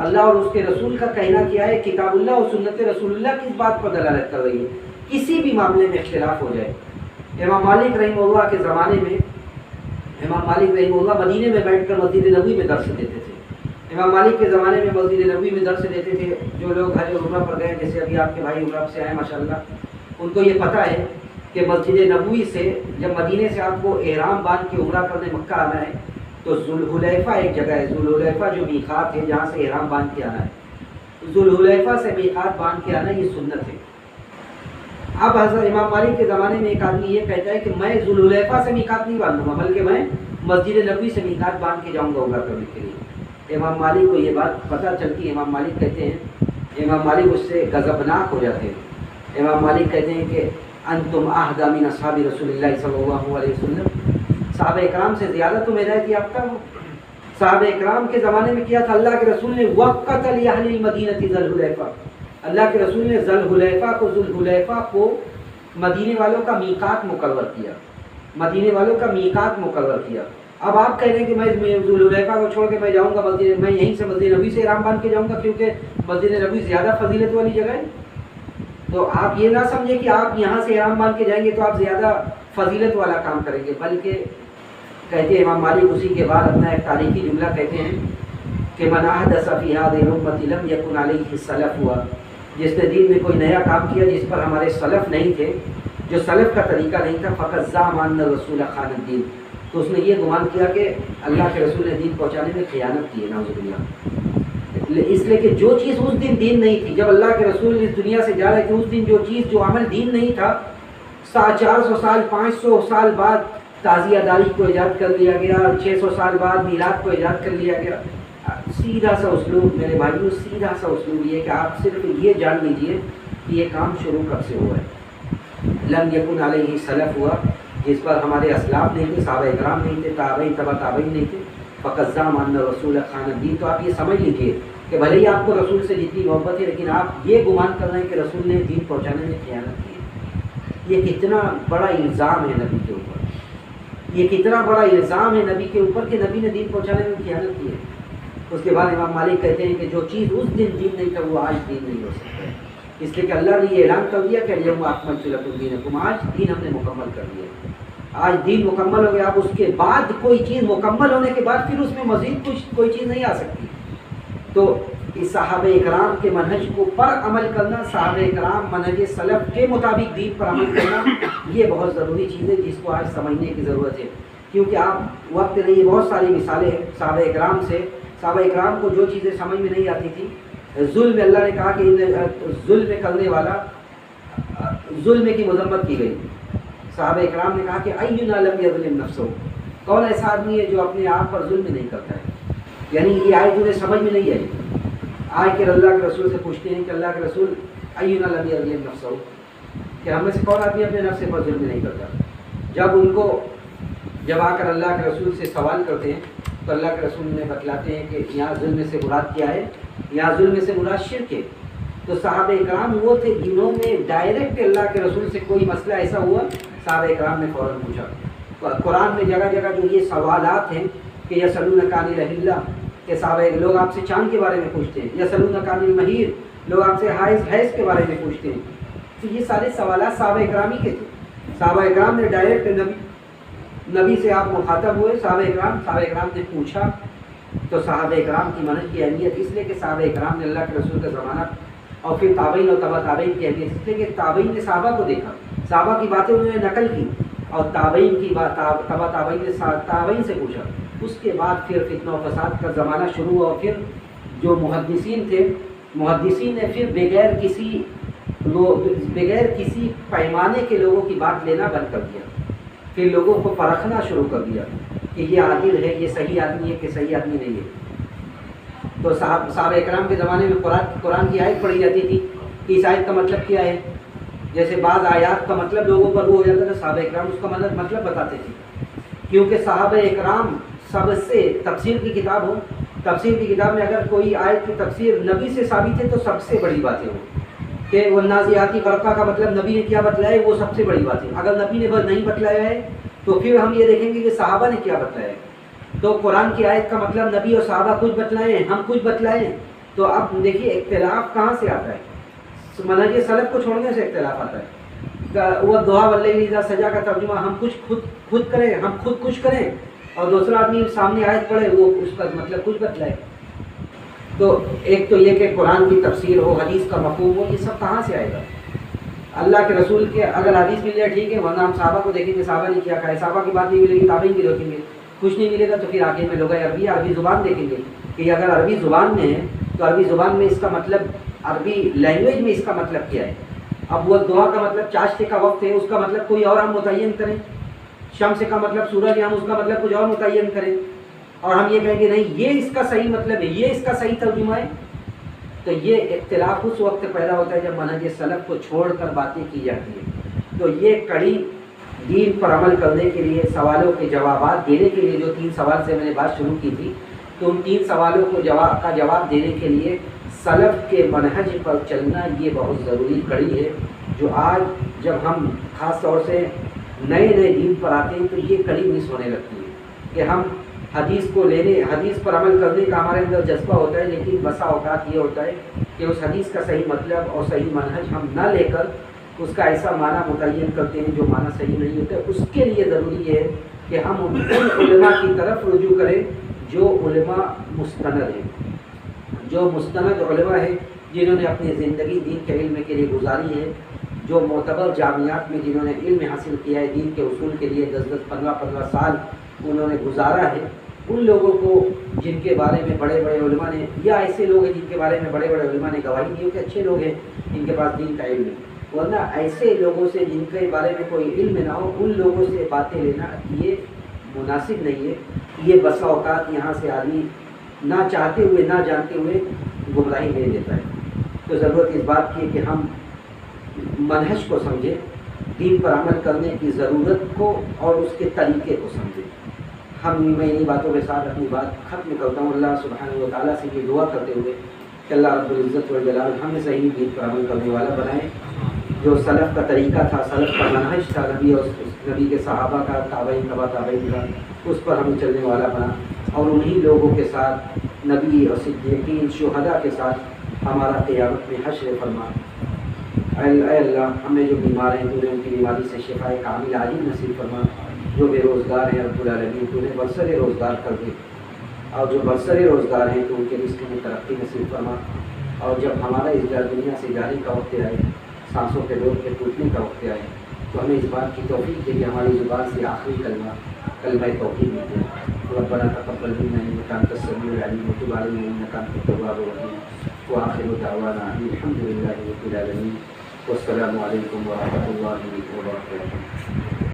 اللہ اور اس کے رسول کا کہنا کیا ہے، کتاب اللہ اور سنت رسول اللہ کس بات پر دلالت کر رہی ہے۔ کسی بھی معاملے میں اختلاف ہو جائے، امام مالک رحمہ اللہ کے زمانے میں، امام مالک رحمہ اللہ مدینے میں بیٹھ کر مسجد نبوی میں درس دیتے تھے۔ امام مالک کے زمانے میں مسجد نبوی میں درس دیتے تھے. جو لوگ حج اور عمرہ پر گئے، جیسے ابھی آپ کے بھائی عمرہ سے آئے ماشاءاللہ، ان کو یہ پتہ ہے کہ مسجد نبوی سے جب مدینے سے آپ کو احرام باندھ کے عمرہ کرنے مکہ آنا ہے تو ذوالحلیفہ ایک جگہ ہے، ذوالحلیفہ جو میقات ہے جہاں سے احرام باندھ کے آنا ہے، ذوالحلیفہ سے میقات باندھ کے آنا یہ سنت ہے. اب حضرت امام مالک کے زمانے میں ایک آدمی یہ کہتا ہے کہ میں ذوالحلیفہ سے میقات نہیں باندھوں گا، بلکہ میں مسجد نبوی سے میقات باندھ کے جاؤں گا عمرہ کرنے کے لیے. امام مالک کو یہ بات پتہ چلتی ہے. امام مالک کہتے ہیں، امام مالک اس سے غضبناک ہو جاتے ہیں. امام مالک کہتے ہیں کہ انتم اہدی من اصحاب رسول اللہ صلی اللہ علیہ وسلم، صحابہ اکرام سے زیادہ تم ہدایت یافتہ ہو. صحابہ اکرام کے زمانے میں کیا تھا؟ اللہ کے رسول نے وقت لأہل المدینہ ذوالحلیفہ، اللہ کے رسول نے ذوالحلیفہ کو مدینے والوں کا میقات مقرر کیا، مدینے والوں کا میقات مقرر کیا. اب آپ کہہ رہے ہیں کہ میں ذوالحلیفہ کو چھوڑ کے میں جاؤں گا مسجد، میں یہیں سے مسجد نبوی سے احرام باندھ کے جاؤں گا کیونکہ مسجد نبوی زیادہ فضیلت والی جگہ ہے. تو آپ یہ نہ سمجھیں کہ آپ یہاں سے احرام باندھ کے جائیں گے تو آپ زیادہ فضیلت والا کام کریں گے، بلکہ کہتے ہیں امام مالک اسی کے بعد اپنا ایک تاریخی جملہ کہتے ہیں کہ من احدث فی هذه الامة لم يكن علیہ السلف، ہوا جس نے دین میں کوئی نیا کام کیا جس پر ہمارے سلف نہیں تھے، جو سلف کا طریقہ نہیں تھا، فقط زعم ان الرسول خان الدین، تو اس نے یہ گمان کیا کہ اللہ کے رسول نے دین پہنچانے میں خیانت کی ہے، نعوذ باللہ. اس لیے کہ جو چیز اس دن دین نہیں تھی، جب اللہ کے رسول اس دنیا سے جا رہے تھے اس دن جو چیز جو عمل دین نہیں تھا، 400 سال 500 سال بعد تعزیہ داری کو ایجاد کر لیا گیا، 600 سال بعد میلاد کو ایجاد کر لیا گیا. سیدھا سا اسلوب میرے بھائیوں، سیدھا سا اسلوب یہ کہ آپ صرف یہ جان لیجئے کہ یہ کام شروع کب سے ہوا ہے. لم یکن علیہ سلف ہوا جس پر ہمارے اسلاف نہیں تھے، صحابہ اکرام نہیں تھے، تابعین تبع تابعین نہیں تھے، فقط زعم ان رسول خان الدین. تو آپ یہ سمجھ لیجئے کہ بھلے ہی آپ کو رسول سے جتنی محبت ہے لیکن آپ یہ گمان کر رہے ہیں کہ رسول نے دین پہنچانے میں خیانت کی ہے. یہ کتنا بڑا الزام ہے نبی کے اوپر، یہ کتنا بڑا الزام ہے نبی کے اوپر کہ نبی نے دین پہنچانے میں خیانت کی ہے. اس کے بعد امام مالک کہتے ہیں کہ جو چیز اس دن دین نہیں تھا وہ آج دین نہیں ہو سکتا ہے، اس لیے کہ اللہ نے یہ اعلان کر دیا کہ الیوم اکملت لکم دینکم، آج دین ہم نے مکمل کر دیا. آج دین مکمل ہو گیا. اب اس کے بعد کوئی چیز مکمل ہونے کے بعد پھر اس میں مزید کوئی چیز نہیں آ سکتی. تو اس صحابہ اکرام کے منہج کو پر عمل کرنا، صحابہ اکرام منہج سلف کے مطابق دین پر عمل کرنا، یہ بہت ضروری چیز ہے جس کو آج سمجھنے کی ضرورت ہے. کیونکہ آپ وقت نہیں، یہ بہت ساری مثالیں ہیں صحابہ اکرام سے. صحابہ اکرام کو جو چیزیں سمجھ میں نہیں آتی تھی، ظلم، اللہ نے کہا کہ ظلم کرنے والا، ظلم کی مذمت کی گئی. صحابہ اکرام نے کہا کہ اینا لم یظلم نفسہ، کون ایسا آدمی ہے جو اپنے آپ پر ظلم نہیں کرتا ہے. یعنی یہ آیت انہیں سمجھ میں نہیں آئی. آئے کہ اللہ کے رسول سے پوچھتے ہیں کہ اللہ کے رسول اینا لم یظلم نفسہ، کہ ہم میں سے کون آدمی اپنے نفس پر ظلم نہیں کرتا. جب آ کر اللہ کے رسول سے سوال کرتے ہیں تو اللہ کے رسول نے بتلاتے ہیں کہ یہاں ظلم سے مراد کیا ہے، یہاں ظلم سے مراد شرک ہے. تو صحابہ اکرام وہ تھے جنہوں نے ڈائریکٹ اللہ کے رسول سے کوئی مسئلہ ایسا ہوا، صحابہ اکرام نے فوراً پوچھا. قرآن میں جگہ جگہ جو یہ سوالات ہیں کہ یسألونک عن الأہلہ، کہ صحابہ لوگ آپ سے چاند کے بارے میں پوچھتے ہیں، یسألونک عن المحیض، لوگ آپ سے حیض کے بارے میں پوچھتے ہیں. تو یہ سارے سوالات صحابہ اکرام ہی کے تھے. صحابہ اکرام نے ڈائریکٹ نبی سے آپ مخاطب ہوئے، صحابہ اکرام نے پوچھا. تو صحابہ اکرام کی منہج کی اہمیت اس لیے کہ صحابہ اکرام نے اللہ کے رسول کا زمانہ اور پھر تابعین اور تبع تابعین کی اہمیت اس لیے کہ تابعین نے صحابہ کو دیکھا، صحابہ کی باتیں انہوں نے نقل کی، اور تابعین کی بات تبع تابعین نے تابعین سے پوچھا. اس کے بعد پھر فتنہ و فساد کا زمانہ شروع ہوا. اور پھر جو محدثین تھے، محدثین نے پھر بغیر کسی پیمانے کے لوگوں کی بات لینا بند کر دیا. پھر لوگوں کو پرکھنا شروع کر دیا کہ یہ عادل ہے، یہ صحیح آدمی ہے کہ صحیح آدمی نہیں ہے. تو صحابہ اکرام کے زمانے میں قرآن کی آیت پڑھی جاتی تھی کہ اس آیت کا مطلب کیا ہے. جیسے بعض آیات کا مطلب لوگوں پر وہ ہو جاتا تھا، صحابہ اکرام اس کا مطلب بتاتے تھے. کیونکہ صحابہ اکرام سب سے، تفسیر کی کتاب ہو، تفسیر کی کتاب میں اگر کوئی آیت کی تفسیر نبی سے ثابت ہے تو سب سے بڑی باتیں ہوں کہ والنازعات غرقا کا مطلب نبی نے کیا بتلایا ہے وہ سب سے بڑی بات ہے. اگر نبی نے نہیں بتلایا ہے تو پھر ہم یہ دیکھیں گے کہ صحابہ نے کیا بتلایا ہے. تو قرآن کی آیت کا مطلب نبی اور صحابہ کچھ بتلائے ہیں، ہم کچھ بتلائے ہیں. تو اب دیکھیے اختلاف کہاں سے آتا ہے، منہج سلف کو چھوڑنے سے اختلاف آتا ہے. وہ دعا واللیل اذا سجا کا ترجمہ ہم کچھ خود کریں، ہم خود کچھ کریں، اور دوسرا آدمی سامنے آیت پڑھے وہ اس کا مطلب کچھ بتلائے. تو ایک تو یہ کہ قرآن کی تفسیر ہو، حدیث کا مفہوم ہو، یہ سب کہاں سے آئے گا؟ اللہ کے رسول کے اگر حدیث مل جائے ٹھیک ہے، ورنہ ہم صحابہ کو دیکھیں گے، صحابہ نے کیا کہا ہے، صحابہ کی بات نہیں ملے گی تابعین کی دیکھیں گے، کچھ نہیں ملے گا تو پھر آگے میں لوگ عربی زبان دیکھیں گے کہ اگر عربی زبان میں ہے تو عربی زبان میں اس کا مطلب، عربی لینگویج میں اس کا مطلب کیا ہے۔ اب وہ دعا کا مطلب چاشتے کا وقت ہے، اس کا مطلب کوئی اور ہم متعین کریں، شمس کا مطلب سورج ہے، ہم اس کا مطلب کچھ اور متعین کریں، اور ہم یہ کہیں گے نہیں یہ اس کا صحیح مطلب ہے، یہ اس کا صحیح ترجمہ ہے۔ تو یہ اختلاف اس وقت پیدا ہوتا ہے جب منہج سلف کو چھوڑ کر باتیں کی جاتی ہیں۔ تو یہ کڑی دین پر عمل کرنے کے لیے، سوالوں کے جوابات دینے کے لیے، جو 3 سوال سے میں نے بات شروع کی تھی، تو ان 3 سوالوں کو جواب دینے کے لیے سلف کے منہج پر چلنا یہ بہت ضروری کڑی ہے، جو آج جب ہم خاص طور سے نئے دین پر آتے ہیں تو یہ کڑی مس ہونے لگتی ہے کہ ہم حدیث کو لینے، حدیث پر عمل کرنے کا ہمارے اندر جذبہ ہوتا ہے، لیکن بسا اوقات یہ ہوتا ہے کہ اس حدیث کا صحیح مطلب اور صحیح منہج ہم نہ لے کر اس کا ایسا معنی متعین کرتے ہیں جو معنی صحیح نہیں ہوتا ہے۔ اس کے لیے ضروری ہے کہ ہم ان علماء کی طرف رجوع کریں جو علماء مستند ہیں، جو مستند علماء ہیں جنہوں نے اپنی زندگی دین کے علم کے لیے گزاری ہے، جو معتبر جامعات میں جنہوں نے علم حاصل کیا ہے، دین کے اصول کے لیے 10 15 سال انہوں نے گزارا ہے، ان لوگوں کو جن کے بارے میں بڑے علماء نے، یا ایسے لوگ ہیں جن کے بارے میں بڑے علماء نے گواہی دی ہو کہ اچھے لوگ ہیں جن کے پاس دین کا علم ہے، ورنہ ایسے لوگوں سے جن کے بارے میں کوئی علم نہ ہو ان لوگوں سے باتیں لینا یہ مناسب نہیں ہے۔ یہ بسا اوقات یہاں سے آدمی نہ چاہتے ہوئے، نہ جانتے ہوئے گمراہی لے لیتا ہے۔ تو ضرورت اس بات کی کہ ہم منہج کو سمجھیں، دین پر عمل کرنے کی ضرورت کو اور اس کے طریقے کو سمجھیں۔ میں انہی باتوں کے ساتھ اپنی بات ختم کرتا ہوں، اللہ سبحانہ و تعالیٰ سے یہ دعا کرتے ہوئے کہ اللہ رب العزت والجلال ہمیں صحیح دین پر عمل کرنے والا بنائے، جو سلف کا طریقہ تھا، سلف کا منہج تھا، نبی کے صحابہ کا، تابعین تبع تابعین کا، اس پر ہمیں چلنے والا بنا، اور انہی لوگوں کے ساتھ، نبی اور صدیقین شہداء کے ساتھ ہمارا قیامت میں حشر فرما۔ اے اللہ ہمیں جو بیمار ہیں تو نے ان کی بیماری سے شفائے کامل عاجل نصیب فرما، جو بے روزگار ہیں رب العالمین تو انہیں برسر روزگار کر دے، اور جو برسر روزگار ہیں تو ان کے رزق میں ترقی نصیب فرما، اور جب ہمارا اس دنیا سے جانے کا وقت آئے، سانسوں کے ڈور کے ٹوٹنے کا وقت آئے، تو ہمیں اس بات کی توفیق دے کہ ہماری زبان سے آخری کلمہ توحید نکلے۔ ربنا تقبل منا انك انت السميع العليم وتب علينا انك انت التواب الرحيم واخر دعوانا ان الحمد لله رب العالمين والسلام عليكم ورحمه الله وبركاته۔